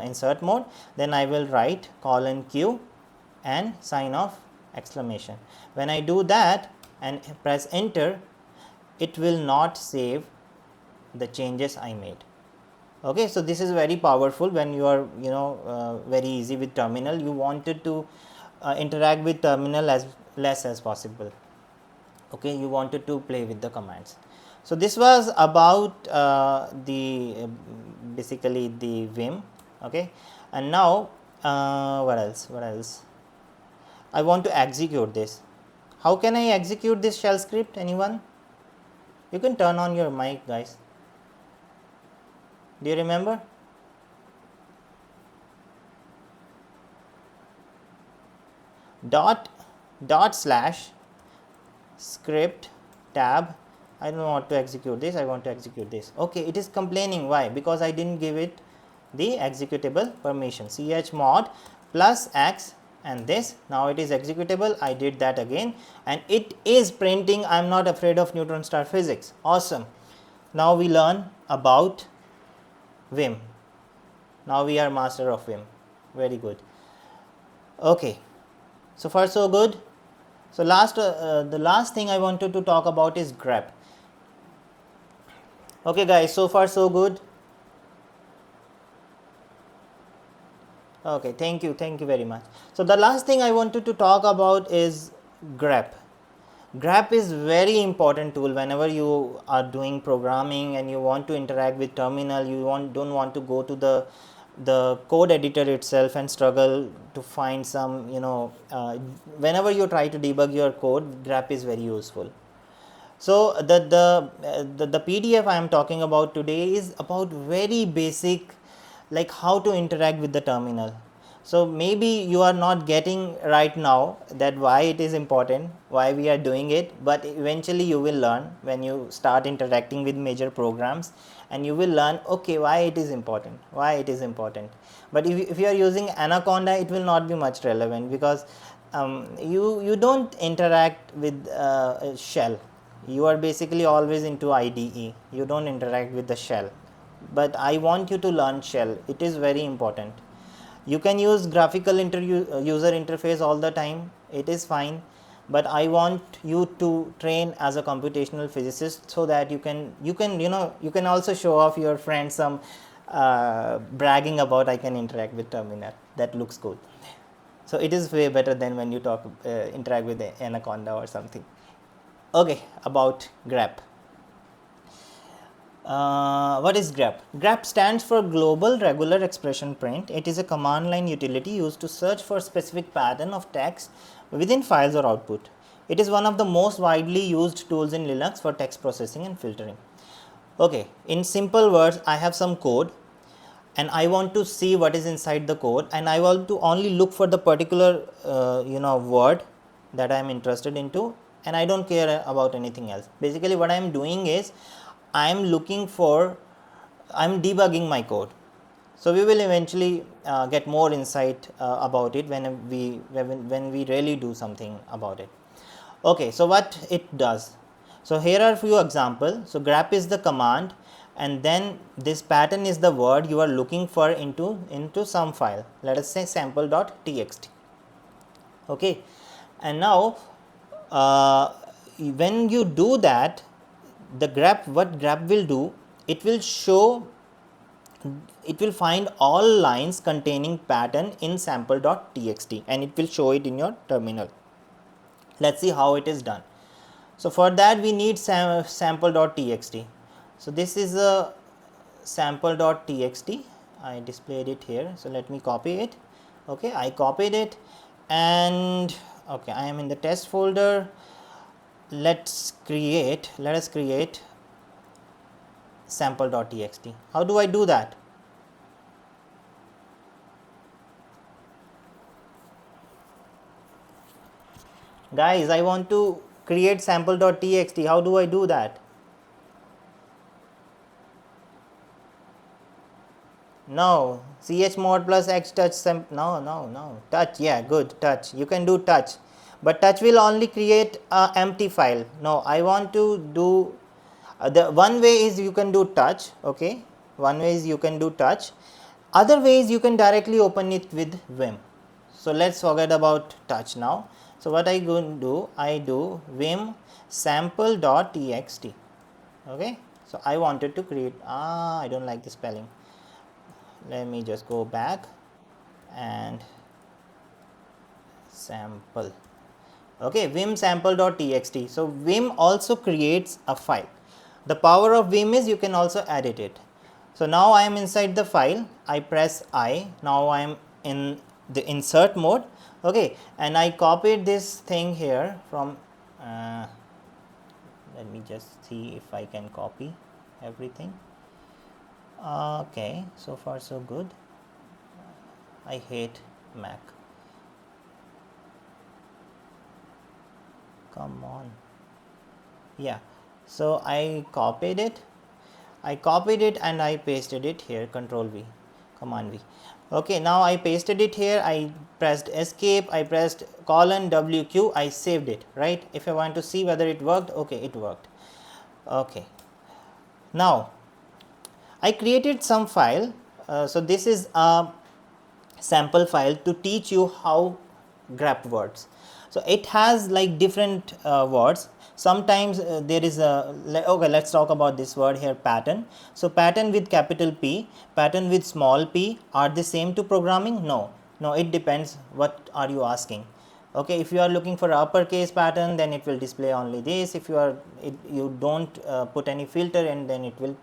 insert mode, then I will write :Q and sign of exclamation. When I do that and press enter, it will not save the changes I made. Okay, so this is very powerful when you are very easy with terminal. You wanted to interact with terminal as less as possible. Okay, you wanted to play with the commands. So this was about the basically the Vim. Okay, and now what else? I want to execute this. How can I execute this shell script? Anyone? You can turn on your mic, guys. Do you remember? Dot slash script tab. I don't want to execute this, I want to execute this. Okay, it is complaining. Why? Because I didn't give it the executable permission. chmod plus x and this, now it is executable. I did that again and it is printing I am not afraid of neutron star physics. Awesome. Now we learn about Vim. Now we are master of Vim. Very good. Okay, so far so good. So the last thing I wanted to talk about is Grep. Okay guys, so far so good. Okay, thank you very much. So the last thing I wanted to talk about is Grep. Grep is very important tool whenever you are doing programming and you want to interact with terminal. You don't want to go to the code editor itself and struggle to find some whenever you try to debug your code, Grep is very useful. So the PDF I am talking about today is about very basic, like how to interact with the terminal. So maybe you are not getting right now that why it is important, why we are doing it, but eventually you will learn when you start interacting with major programs, and you will learn okay why it is important, But if you are using Anaconda, it will not be much relevant because you don't interact with shell. You are basically always into IDE. You don't interact with the shell. But I want you to learn shell. It is very important. You can use graphical user interface all the time. It is fine. But I want you to train as a computational physicist so that you can also show off your friends some bragging about I can interact with terminal. That looks cool. So it is way better than when you interact with the Anaconda or something. Okay, about Grep. What is Grep? Grep stands for Global Regular Expression Print. It is a command line utility used to search for specific pattern of text within files or output. It is one of the most widely used tools in Linux for text processing and filtering. Okay, in simple words, I have some code and I want to see what is inside the code, and I want to only look for the particular word that I am interested into, and I don't care about anything else. Basically what I am doing is I am debugging my code. So we will eventually get more insight about it when we really do something about it. Okay, so what it does. So here are a few examples. So grep is the command, and then this pattern is the word you are looking for into some file. Let us say sample.txt. Okay, and now when you do that, what grep will do, it will find all lines containing pattern in sample.txt and it will show it in your terminal. Let's see how it is done. So for that we need sample.txt. So this is a sample.txt. I displayed it here. So let me copy it. Okay, I copied it, and okay, I am in the test folder. Let us create sample.txt. How do I do that? Guys, I want to create sample.txt. How do I do that? No, chmod plus x touch no, touch. Yeah, good, touch. You can do touch, but touch will only create a empty file. No, I want to do The one way is you can do touch, okay, one way is you can do touch, other way is you can directly open it with Vim. So let's forget about touch now. So what I go and do, I do Vim sample.txt, okay. So I wanted to create, I don't like the spelling, let me just go back and sample, okay, vim sample.txt. So Vim also creates a file. The power of Vim is you can also edit it. So now I am inside the file, I press I, now I am in the insert mode, okay, and I copied this thing here from let me just see if I can copy everything. Okay, so far so good. I hate Mac. Come on. Yeah, so I copied it and I pasted it here, control V, command V. Okay, now I pasted it here, I pressed escape, I pressed colon WQ, I saved it, right. If I want to see whether it worked, okay, it worked. Okay, now I created some file. So this is a sample file to teach you how grep works. So it has like different words. Sometimes there is a, okay, let's talk about this word here, pattern. So pattern with capital P, pattern with small p, are they same to programming? No, it depends what are you asking. Okay, if you are looking for uppercase pattern, then it will display only this. If you are, you don't put any filter, and then it will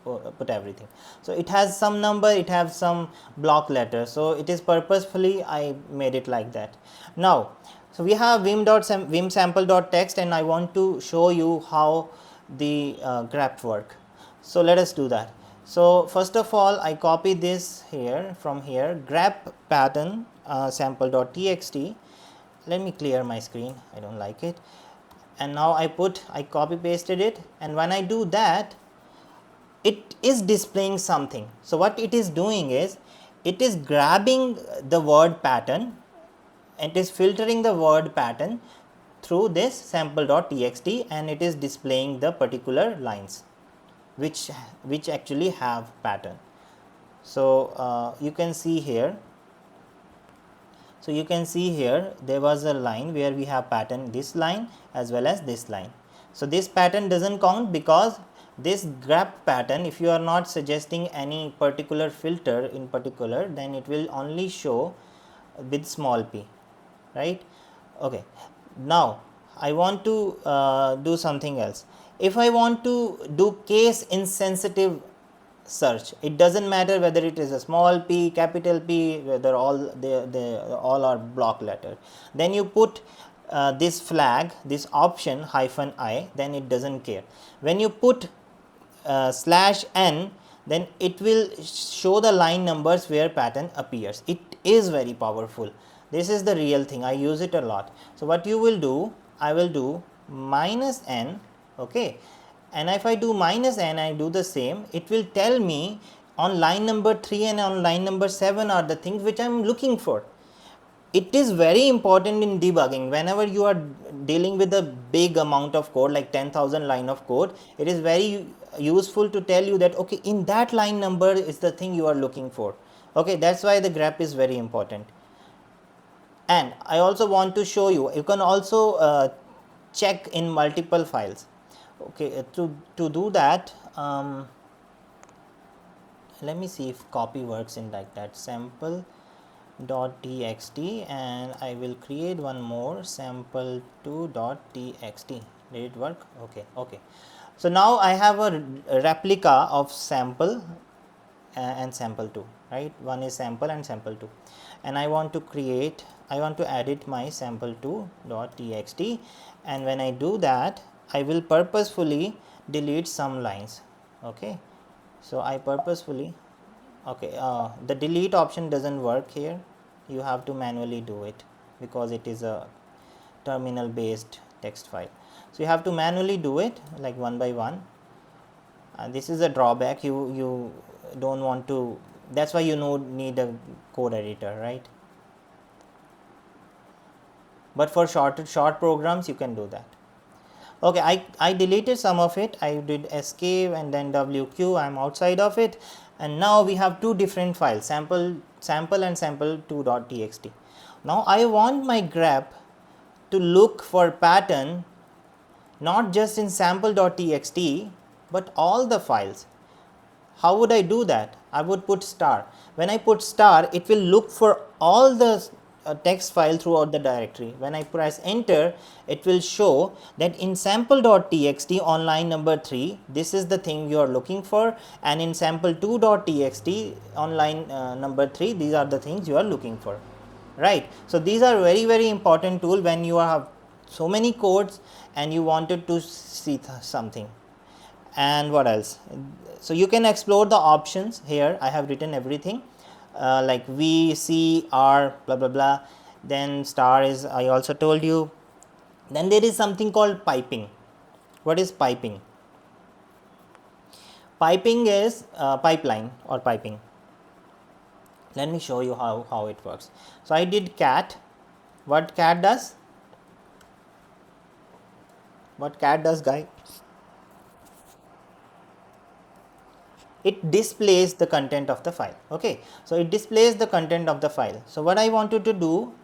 put everything. So it has some number, it has some block letter, so it is purposefully I made it like that. Now, so we have vim sample.txt, and I want to show you how the grep work. So let us do that. So first of all, I copy this here from here, grep pattern sample.txt. Let me clear my screen, I don't like it. And now I copy pasted it, and when I do that, it is displaying something. So what it is doing is, it is grabbing the word pattern, it is filtering the word pattern through this sample.txt, and it is displaying the particular lines which actually have pattern. So you can see here, there was a line where we have pattern, this line as well as this line. So this pattern doesn't count, because this grep pattern, if you are not suggesting any particular filter in particular, then it will only show with small p, right. Okay, now I want to do something else. If I want to do case insensitive search, it doesn't matter whether it is a small p, capital P, whether all they all are block letter, then you put this flag, this option -i, then it doesn't care. When you put /n, then it will show the line numbers where pattern appears. It is very powerful. This is the real thing, I use it a lot. So what you will do, I will do -n, okay, and if I do -n, I do the same, it will tell me on line number 3 and on line number 7 are the things which I am looking for. It is very important in debugging. Whenever you are dealing with a big amount of code, like 10,000 line of code, it is very useful to tell you that, okay, in that line number is the thing you are looking for. Okay, that's why the grep is very important. And I also want to show you, you can also check in multiple files. Okay, to do that, let me see if copy works in like that, sample.txt, and I will create one more, sample2.txt. Did it work? Okay. So now I have a replica of sample and sample2, right. One is sample and sample2, and I want to edit my sample2.txt, and when I do that, I will purposefully delete some lines. Okay, so I purposefully, okay, the delete option doesn't work here, you have to manually do it, because it is a terminal based text file. So you have to manually do it like one by one, and this is a drawback. You don't want to, that's why you need a code editor, right. But for short programs you can do that. Okay, I deleted some of it. I did escape and then WQ, I am outside of it, and now we have two different files, sample and sample2.txt. Now I want my grep to look for pattern not just in sample.txt but all the files. How would I do that? I would put star. When I put star, it will look for all the text file throughout the directory. When I press enter, it will show that in sample.txt on line number 3, this is the thing you are looking for, and in sample2.txt on line number 3, these are the things you are looking for. Right. So these are very important tool when you have so many codes and you wanted to see something. And what else? So you can explore the options here. I have written everything like V, C, R, blah blah blah. Then star is, I also told you. Then there is something called piping. What is piping? Piping is pipeline or piping. Let me show you how it works. So I did cat. What cat does? What cat does, guy? It displays the content of the file. Okay, so it displays the content of the file. So what I wanted to do,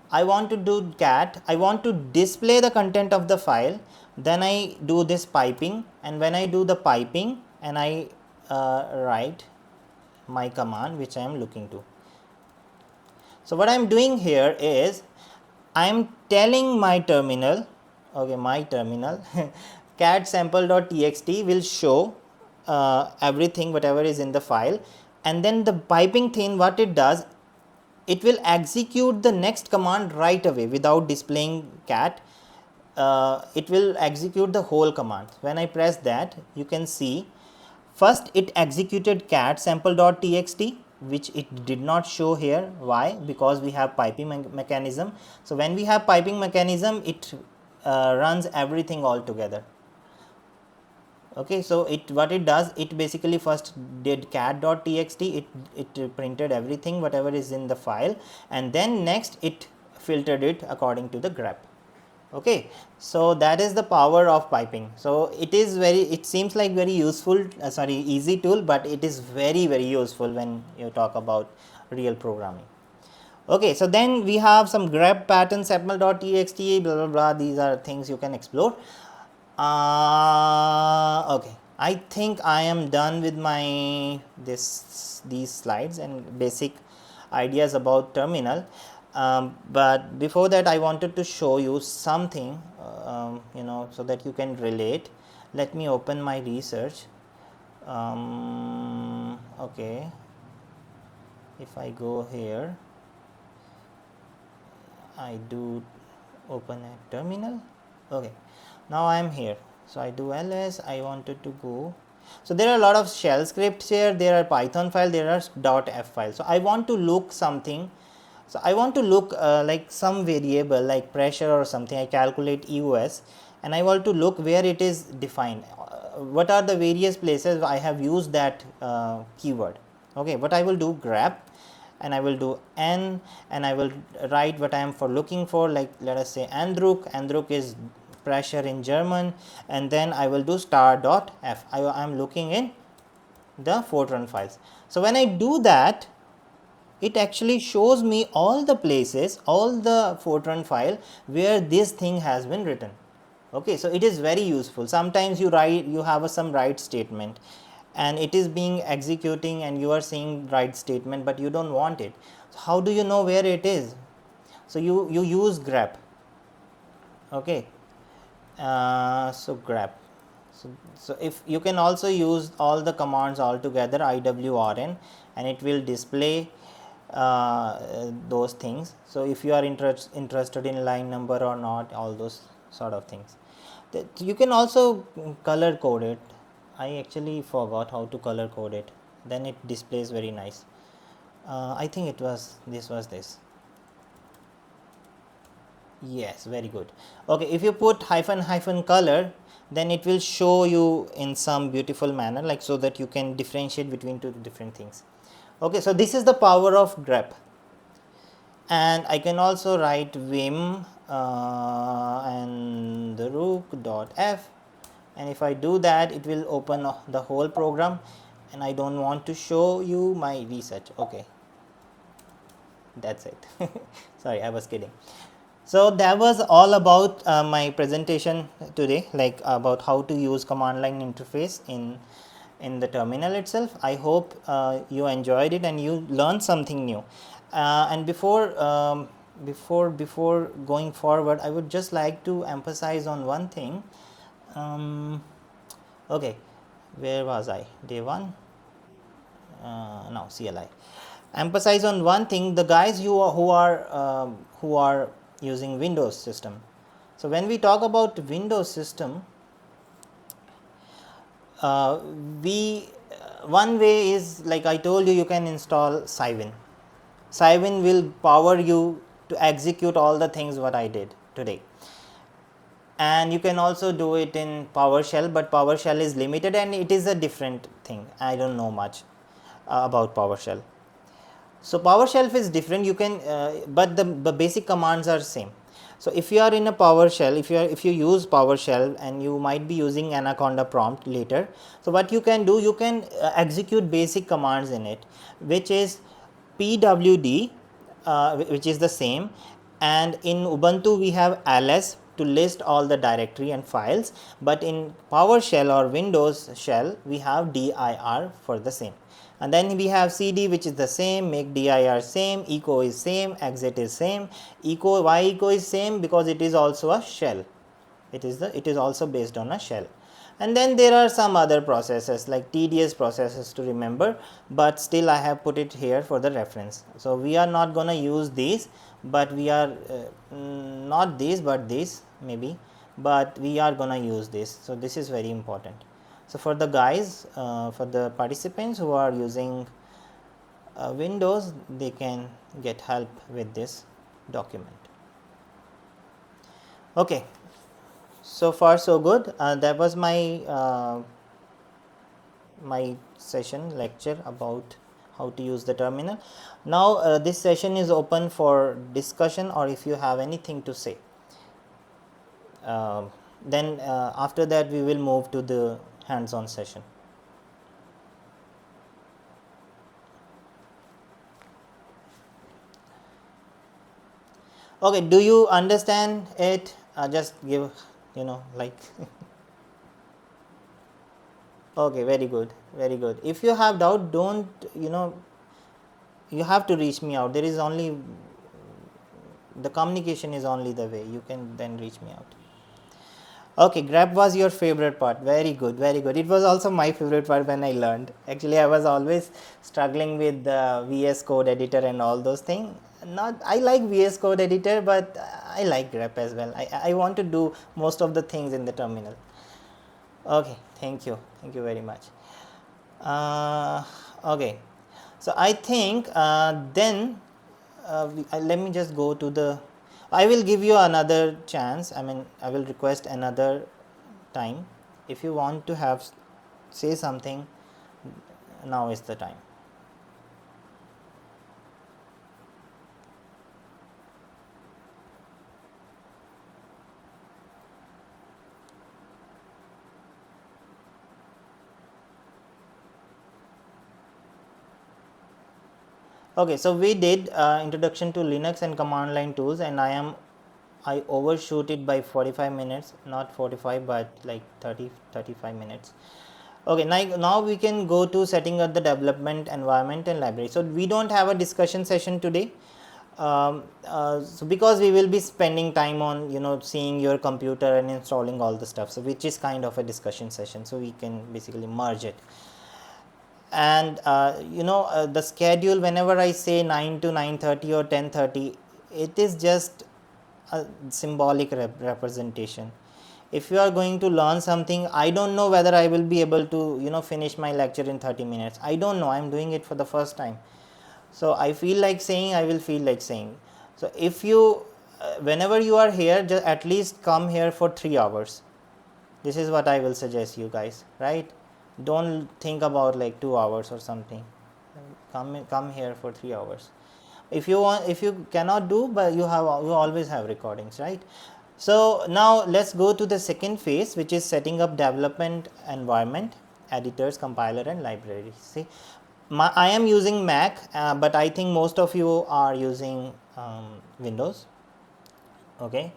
I want to do cat, I want to display the content of the file, then I do this piping, and when I do the piping and I write my command which I am looking to. So what I am doing here is I am telling my terminal, okay, my terminal cat sample.txt will show everything whatever is in the file, and then the piping thing, what it does, it will execute the next command right away without displaying cat. It will execute the whole command. When I press that, you can see first it executed cat sample.txt, which it did not show here. Why? Because we have piping mechanism. So when we have piping mechanism, it runs everything all together. Okay, so what it does, it basically first did cat.txt, it printed everything whatever is in the file, and then next it filtered it according to the grep. Okay, so that is the power of piping. So it is it seems like very useful, easy tool, but it is very useful when you talk about real programming. Okay, so then we have some grep pattern sample.txt, blah blah blah. These are things you can explore. Okay, I think I am done with my these slides and basic ideas about terminal. But before that, I wanted to show you something, so that you can relate. Let me open my research. Okay, if I go here, I do open a terminal. Okay, now I am here. So I do ls, I wanted to go. So there are a lot of shell scripts here, there are Python file, there are .f file. So I want to look something. So I want to look like some variable like pressure or something. I calculate EOS and I want to look where it is defined. What are the various places I have used that keyword. Okay, what I will do, grep, and I will do n, and I will write what I am looking for, like let us say Andruck is pressure in German, and then I will do star.f. I am looking in the Fortran files. So when I do that, it actually shows me all the places, all the Fortran file where this thing has been written. Okay, so it is very useful. Sometimes you have some write statement and it is being executing and you are seeing write statement, but you don't want it. So how do you know where it is? So you use grep. Okay, so grep. So if you can also use all the commands all together, IWRN, and it will display those things. So if you are interested in line number or not, all those sort of things. You can also color code it. I actually forgot how to color code it. Then it displays very nice. I think this was this. Yes, very good. Okay, if you put hyphen color, then it will show you in some beautiful manner, like so that you can differentiate between two different things. Okay, so this is the power of grep. And I can also write vim and the rook.f, and if I do that, it will open the whole program, and I don't want to show you my research. Okay, that's it. Sorry, I was kidding. So that was all about my presentation today, like about how to use command line interface in the terminal itself. I hope you enjoyed it and you learned something new. And before going forward, I would just like to emphasize on one thing. Okay, where was I? Day one. Now CLI. Emphasize on one thing: the guys who are using Windows system. So when we talk about Windows system, uh, we one way is, like I told you, you can install Cygwin. Cygwin will power you to execute all the things what I did today. And you can also do it in PowerShell, but PowerShell is limited and it is a different thing. I don't know much about PowerShell. So PowerShell is different. You can, but the basic commands are same. So if you are in a PowerShell, if you use PowerShell, and you might be using Anaconda prompt later. So what you can do, you can execute basic commands in it, which is pwd, which is the same, and in Ubuntu we have ls to list all the directory and files, but in PowerShell or Windows shell we have dir for the same. And then we have cd, which is the same, make dir same, echo is same, exit is same. Echo, why echo is same? Because it is also a shell. It is also based on a shell. And then there are some other processes, like tedious processes to remember, but still I have put it here for the reference. So we are not going to use these, but we are not these, but these maybe, but we are going to use this. So this is very important. So for the guys, for the participants who are using Windows, they can get help with this document. Okay, so far so good. That was my session lecture about how to use the terminal. Now this session is open for discussion, or if you have anything to say. Then after that we will move to the hands-on session. Okay, do you understand it? Just give, like okay, very good, very good. If you have doubt, don't, you have to reach me out. There is only, the communication is only the way. You can then reach me out. Okay, Grep was your favorite part. Very good, very good. It was also my favorite part when I learned. Actually, I was always struggling with the VS Code editor and all those things. Not, I like VS Code editor, but I like Grep as well. I want to do most of the things in the terminal. Okay, thank you very much. Okay, so I think then let me just go to the, I will give you another chance. I mean, I will request another time. If you want to have say something, now is the time. Okay, so we did introduction to Linux and command line tools, and I overshoot it by 45 minutes, not 45 but like 35 minutes. Okay, now we can go to setting up the development environment and library. So we don't have a discussion session today, so because we will be spending time on seeing your computer and installing all the stuff, so which is kind of a discussion session, so we can basically merge it. And the schedule, whenever I say 9 to 9:30 or 10:30, it is just a symbolic representation. If you are going to learn something, I don't know whether I will be able to finish my lecture in 30 minutes. I don't know, I am doing it for the first time. So I feel like saying, I will feel like saying. So if you whenever you are here, just at least come here for 3 hours. This is what I will suggest you guys, right? Don't think about like 2 hours or something. Come here for 3 hours. If you want, if you cannot do, but you always have recordings, right? So now let's go to the second phase, which is setting up development environment, editors, compiler and libraries. See, I am using Mac, but I think most of you are using Windows. Okay,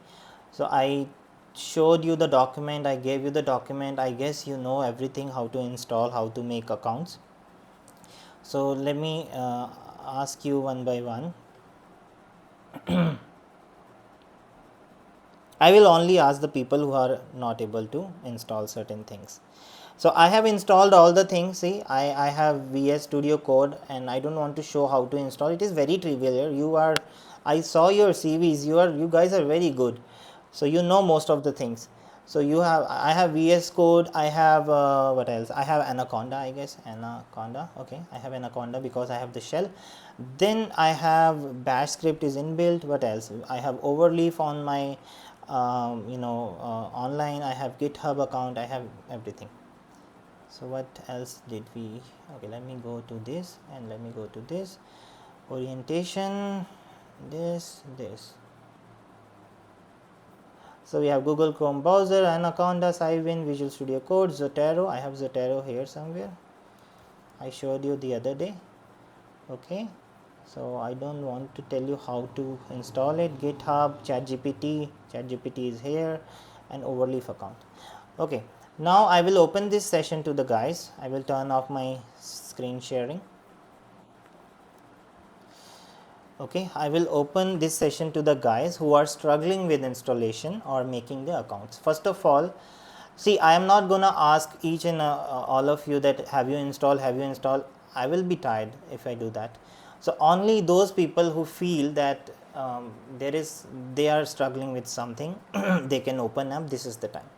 so I showed you the document, I gave you the document. I guess you know everything, how to install, how to make accounts. So let me ask you one by one. I will only ask the people who are not able to install certain things. So I have installed all the things. See, I have VS Studio Code, and I don't want to show how to install. It is very trivial. You are, I saw your CVs. You guys are very good. So you know most of the things. So you have, I have VS Code. I have what else? I have Anaconda. I guess Anaconda. Okay, I have Anaconda because I have the shell. Then I have Bash script is inbuilt. What else? I have Overleaf on my online. I have GitHub account. I have everything. So what else did we, okay, let me go to this and let me go to this orientation, this. So we have Google Chrome browser, Anaconda, Cygwin, Visual Studio Code, Zotero. I have Zotero here somewhere. I showed you the other day. Okay, so I don't want to tell you how to install it. GitHub, ChatGPT is here, and Overleaf account. Okay, now I will open this session to the guys. I will turn off my screen sharing. Okay, I will open this session to the guys who are struggling with installation or making the accounts. First of all, see, I am not gonna ask each and all of you that have you installed. I will be tired if I do that. So only those people who feel that they are struggling with something, they can open up. This is the time.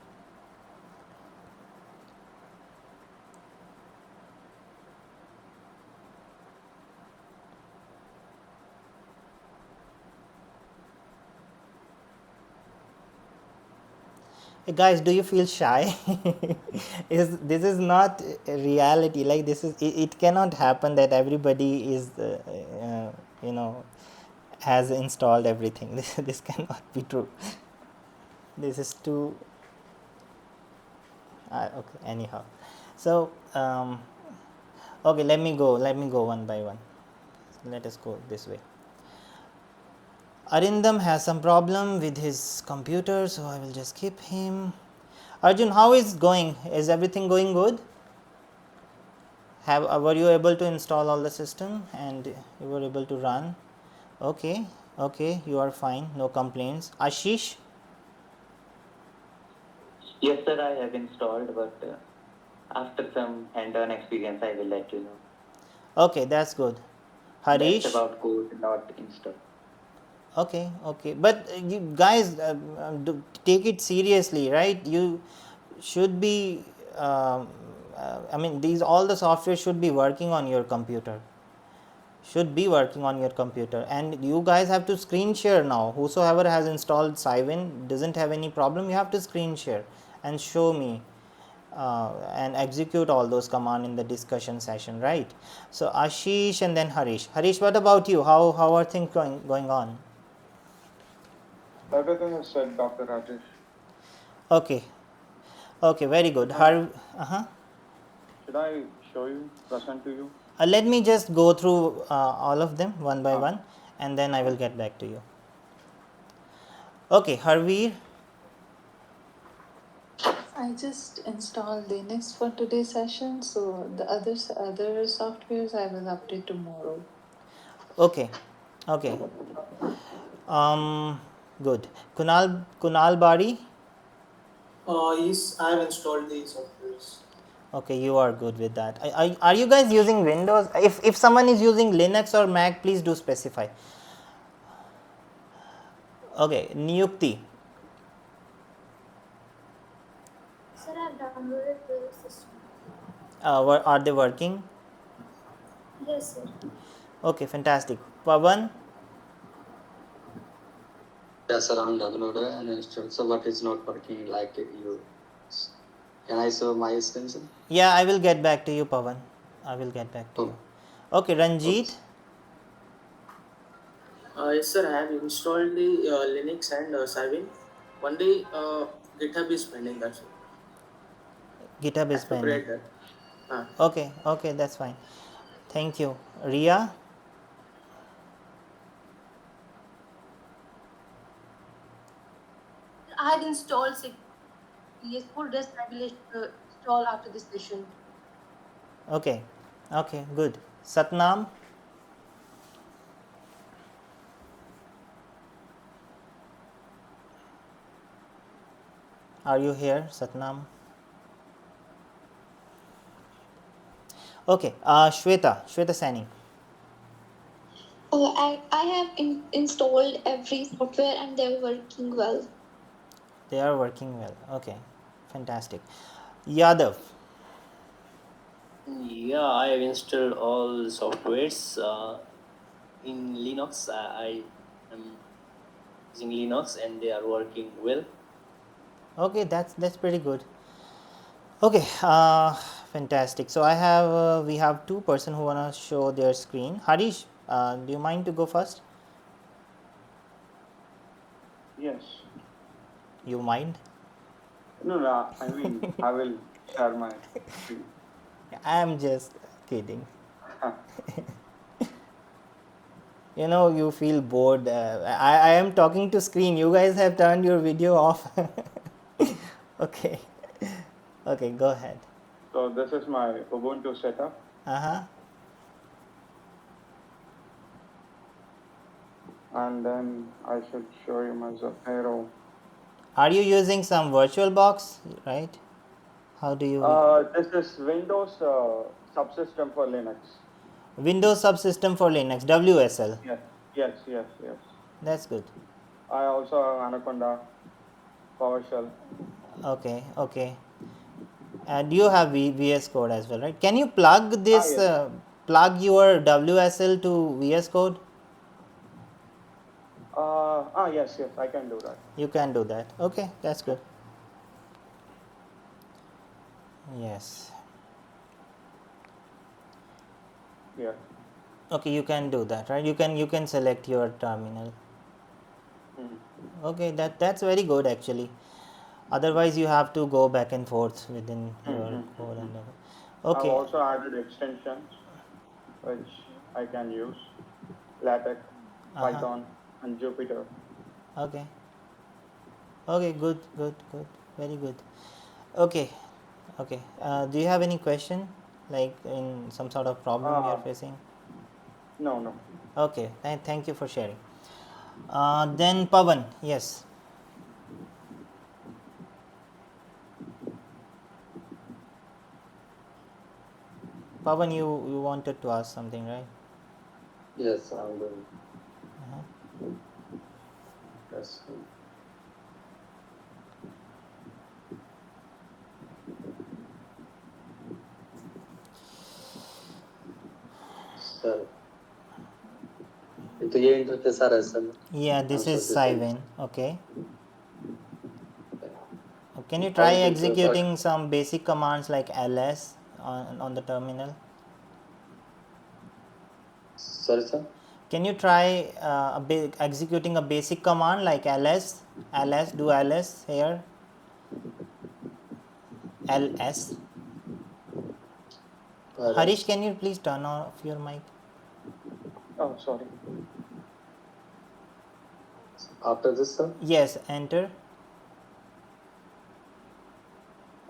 Hey guys, do you feel shy? This is not a reality. Like this is, it cannot happen that everybody is has installed everything. This cannot be true. This is too okay, anyhow. So okay, let me go one by one. Let us go this way. Arindam has some problem with his computer, so I will just keep him. Arjun, how is going? Is everything going good? Were you able to install all the system and you were able to run? Okay, you are fine, no complaints. Ashish? Yes, sir, I have installed, but after some hand-on experience, I will let you know. Okay, that's good. That's Harish? about code, not install. Okay, but you guys take it seriously, right? You should be I mean, these all the software should be working on your computer, and you guys have to screen share now. Whosoever has installed Cygwin doesn't have any problem. You have to screen share and show me and execute all those commands in the discussion session, right? So Ashish and then Harish. Harish, what about you? How are things going on? Everything is said, Dr. Rajesh. Okay, very good. Should I show you, present to you? Let me just go through all of them one by one, and then I will get back to you. Okay, Harveer. I just installed Linux for today's session, so the other softwares I will update tomorrow. Okay. Good. Kunal Bari. Yes, I have installed the softwares. Okay, you are good with that. Are you guys using Windows? If someone is using Linux or Mac, please do specify. Okay, Niyukti. Sir, I've downloaded the system. Are they working? Yes, sir. Okay, fantastic. Pavan. Yes, sir, I'm downloaded and installed. So what is not working like you? Can I show my extension? Yeah, I will get back to you, Pavan. I will get back to you. Okay, Ranjit. Yes, sir. I have installed the Linux and Cygwin. One day, GitHub is pending. That's it. GitHub I is have to pending. create that. Okay, okay, that's fine. Thank you. Ria? I had installed yes, full rest I will install after this session. Okay, okay, good. Satnam? Are you here, Satnam? Okay, Shweta Sani. I have installed every software and they're working well. They are working well. Okay, fantastic. Yadav? Yeah, I have installed all softwares in Linux. I am using Linux and they are working well. Okay, that's pretty good. Okay, fantastic. So we have two person who wanna show their screen. Harish, do you mind to go first? Yes. You mind? No, I mean, I will share my screen. I'm just kidding. You know, you feel bored. I am talking to screen. You guys have turned your video off. Okay. Okay, go ahead. So this is my Ubuntu setup. Uh-huh. And then I should show you my Zotero. Are you using some virtual box, right? How do you This is Windows subsystem for Linux. Windows subsystem for Linux, WSL? Yes. That's good. I also have Anaconda, PowerShell. Okay, okay. Do you have VS Code as well, right? Can you plug this, Yes. plug your WSL to VS Code? Yes, I can do that. You can do that. Okay, that's good. Yes. Yeah. Okay, you can do that, right? You can select your terminal. Mhm. Okay, that's very good actually. Otherwise, you have to go back and forth within your code and all. I've Okay. also added extensions which I can use. LaTeX, Uh-huh. Python, and Jupyter. Okay. Okay, good. Very good. Okay. Okay. Do you have any question, like in some sort of problem you are Uh, facing? no. Okay. Thank you for sharing. Then Pavan, yes. Pavan, you wanted to ask something, right? Yes, I'm going. Uh-huh. Yes. Sir, itu ye internet sir asan. Yeah, this is Answer this one. Cygwin. Okay. Can you How try it is sir? executing some basic commands like ls on the terminal? Sorry, sir. Can you try executing a basic command like ls, do ls here, ls? Harish, Rest. can you please turn off your mic? Oh, sorry. After this, sir. Yes, enter.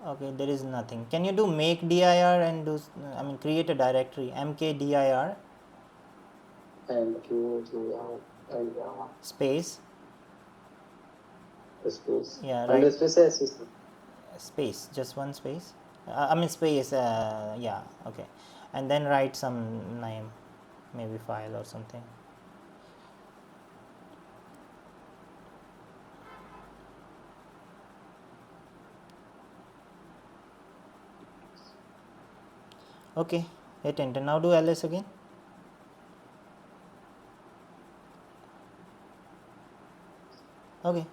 Okay, there is nothing. Can you do make dir and do, create a directory mkdir And Q to and space, space. yeah, And right, space is sir. space, just one space, space, yeah, okay, and then write some name, maybe file or something. Okay, hit enter. Now do ls again. Okay,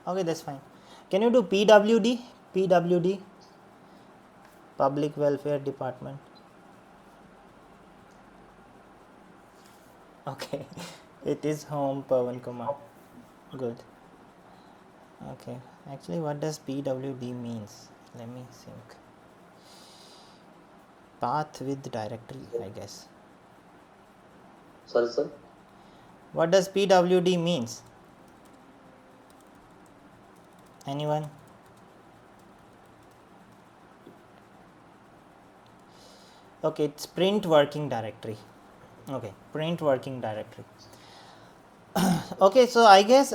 okay, that's fine. Can you do pwd public welfare department? Okay. It is home, Pawan Kumar. Good. Okay. Actually, what does PWD means? Let me think. Path with directory, I guess. Sorry, sir. What does PWD means? Anyone? Okay, it's print working directory. Okay, print working directory. Okay, so I guess,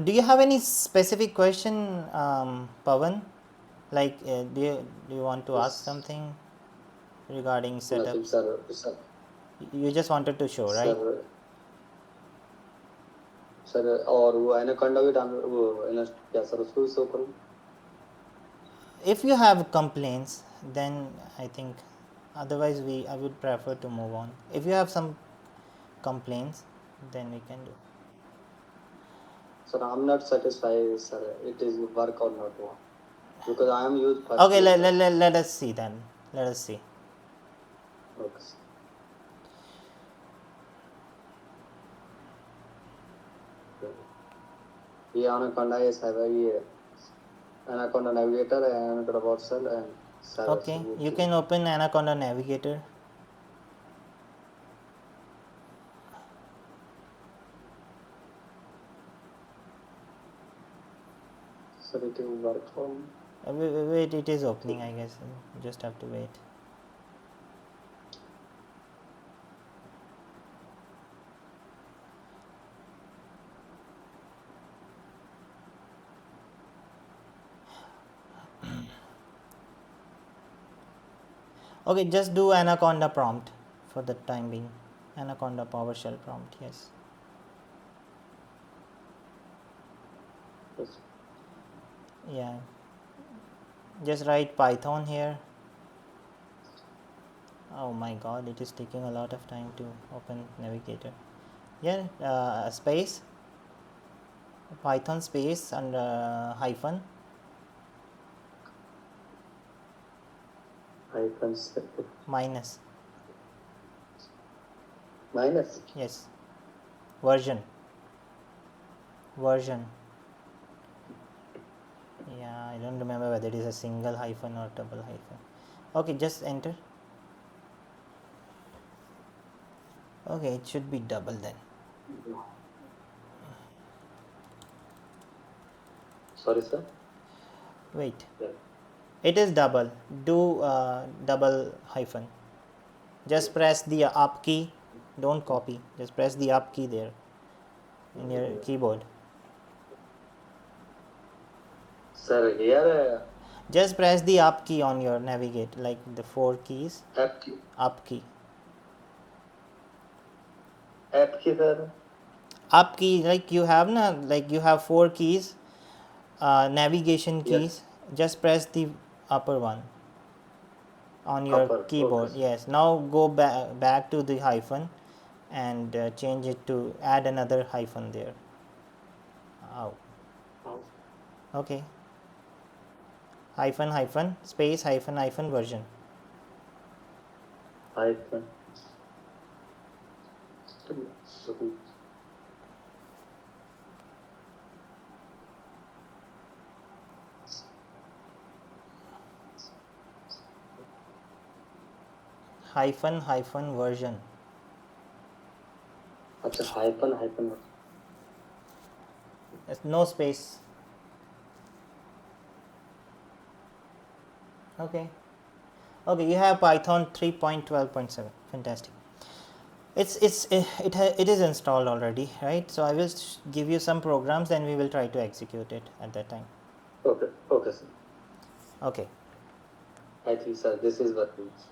do you have any specific question, Pawan? Like, do you want to ask Yes. something regarding setup? Nothing, sir. Sir, You just wanted to show, right? sir, sir और वो anaconda भी down वो एना क्या sir उसको भी show करूँ? If you have complaints, then I think, otherwise I would prefer to move on. If you have some complaints, then we can do. Sir, I'm not satisfied, sir. It is work or not work because I am used first. Okay, let us see then. Let us see. Okay. ये anaconda is ये anaconda navigator and anaconda bot cell and cyber. Okay, you can open Anaconda Navigator. Sir, it will work for me. Wait, it is opening, I guess. You just have to wait. Okay, just do Anaconda prompt for the time being. Anaconda PowerShell prompt, yes. Yes. Yeah. Just write Python here. Oh my god, it is taking a lot of time to open Navigator. Yeah, space, Python space and hyphen. Hyphen Minus. minus. Yes. Version. Yeah, I don't remember whether it is a single hyphen or double hyphen. Okay, just enter. Okay, it should be double then. Sorry, sir. Wait. Yeah. It is double. Do double hyphen. Just press the up key. Don't copy. Just press the up key there in your keyboard. Sir, here Just press the up key on your navigate, like the 4 keys. app key. Up key. App key, sir. Up key, like you have like you have 4 keys, navigation keys. Yes. Just press the upper one on your Upper. keyboard. Okay. Yes. Now go back to the hyphen and change it to add another hyphen there. Oh. Okay. Hyphen space hyphen version. Hyphen. Hyphen version. अच्छा hyphen. No space. Okay. You have Python 3.12.7. Fantastic. It is installed already, right? So I will give you some programs, and we will try to execute it at that time. Okay, sir. Okay. I think, sir, this is what means.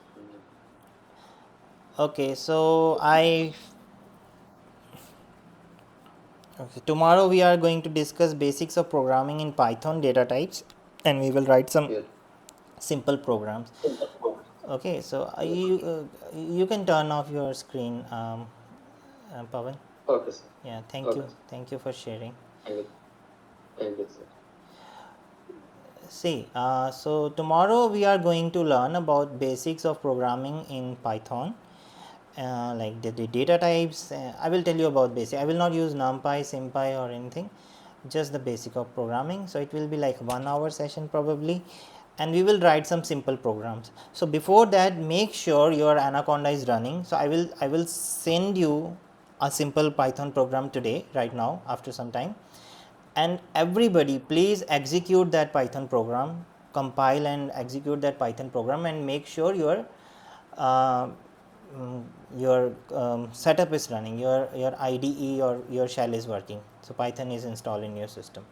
Okay, so tomorrow we are going to discuss basics of programming in Python data types, and we will write some simple programs. Okay, so you can turn off your screen, Pawan. Okay, sir. Yeah, thank Okay. you. Thank you for sharing. Thank you, sir. See, so tomorrow we are going to learn about basics of programming in Python, like the data types. I will tell you about basic. I will not use numpy, simpy or anything, just the basic of programming. So it will be like 1 hour session probably, and we will write some simple programs. So before that, make sure your Anaconda is running. So I will send you a simple Python program today, right now, after some time, and everybody please execute that Python program, compile and execute that Python program, and make sure uh, your setup is running, your IDE or your shell is working, so Python is installed in your system,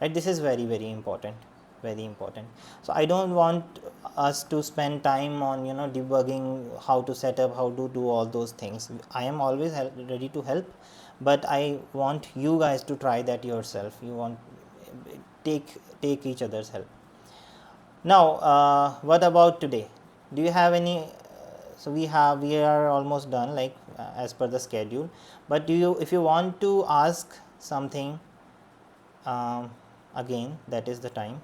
right? This is very very important, very important. So I don't want us to spend time on debugging, how to set up, how to do all those things. I am always ready to help, but I want you guys to try that yourself. You want take each other's help. Now what about today? Do you have any so we are almost done, like as per the schedule, but if you want to ask something, again, that is the time.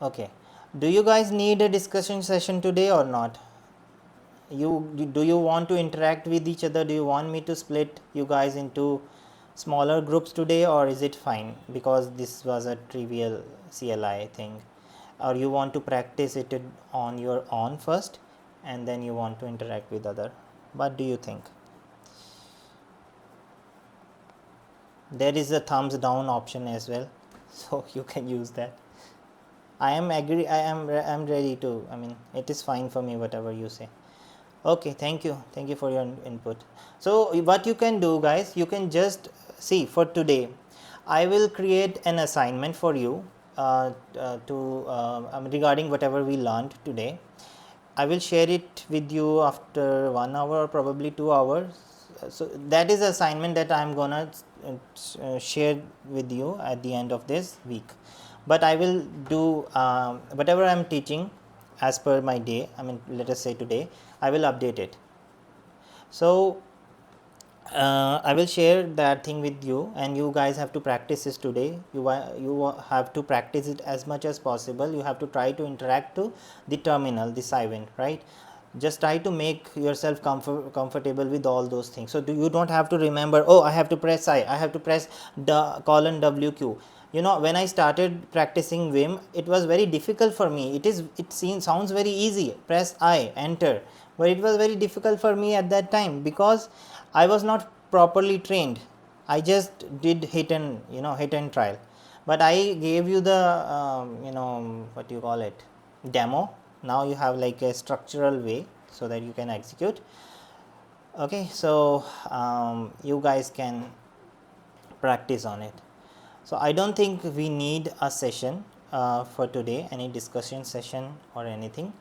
Okay, do you guys need a discussion session today or not? Do you want to interact with each other? Do you want me to split you guys into smaller groups today, or is it fine because this was a trivial CLI thing, or you want to practice it on your own first and then you want to interact with other? What do you think? There is a thumbs down option as well, so you can use that. I am ready to, I mean, it is fine for me whatever you say. Okay, thank you for your input. So what you can do, guys, you can just see, for today I will create an assignment for you regarding whatever we learned today. I will share it with you after 1 hour or probably 2 hours. So that is assignment that I am gonna share with you at the end of this week. But I will do whatever I am teaching as per my day. I mean, let us say today I will update it. So I will share that thing with you, and you guys have to practice this today. You have to practice it as much as possible. You have to try to interact to the terminal, the Cygwin, right? Just try to make yourself comfortable with all those things. So you don't have to remember, oh, I have to press I have to press the colon WQ. When I started practicing Vim, it was very difficult for me. Sounds very easy, press I, enter, but it was very difficult for me at that time because I was not properly trained. I just did hit and trial. But I gave you the what you call it, demo. Now you have like a structural way so that you can execute. Okay, so you guys can practice on it. So I don't think we need a session for today, any discussion session or anything.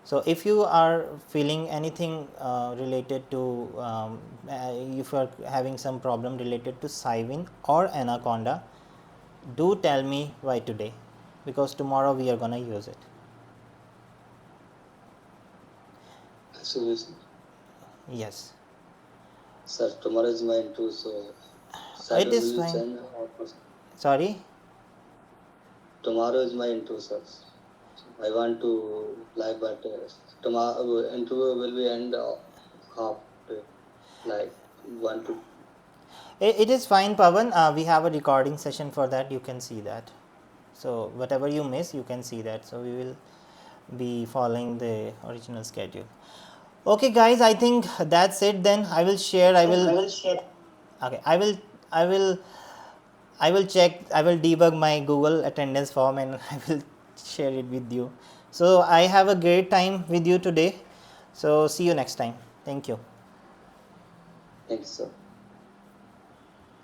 So if you are feeling anything related to if you are having some problem related to Cygwin or Anaconda, do tell me why today, because tomorrow we are gonna use it. Absolutely. Yes. Sir, tomorrow is mine too, so It is will you fine. send Sorry? tomorrow is my intro, sir. I want to live, but tomorrow interview will be end half day, like 1 to. It is fine, Pavan. We have a recording session for that. You can see that. So whatever you miss, you can see that. So we will be following the original schedule. Okay, guys. I think that's it. Then I will share. Okay. I will check. I will debug my Google attendance form and I will share it with you. So I have a great time with you today. So see you next time. Thank you. Thanks, sir.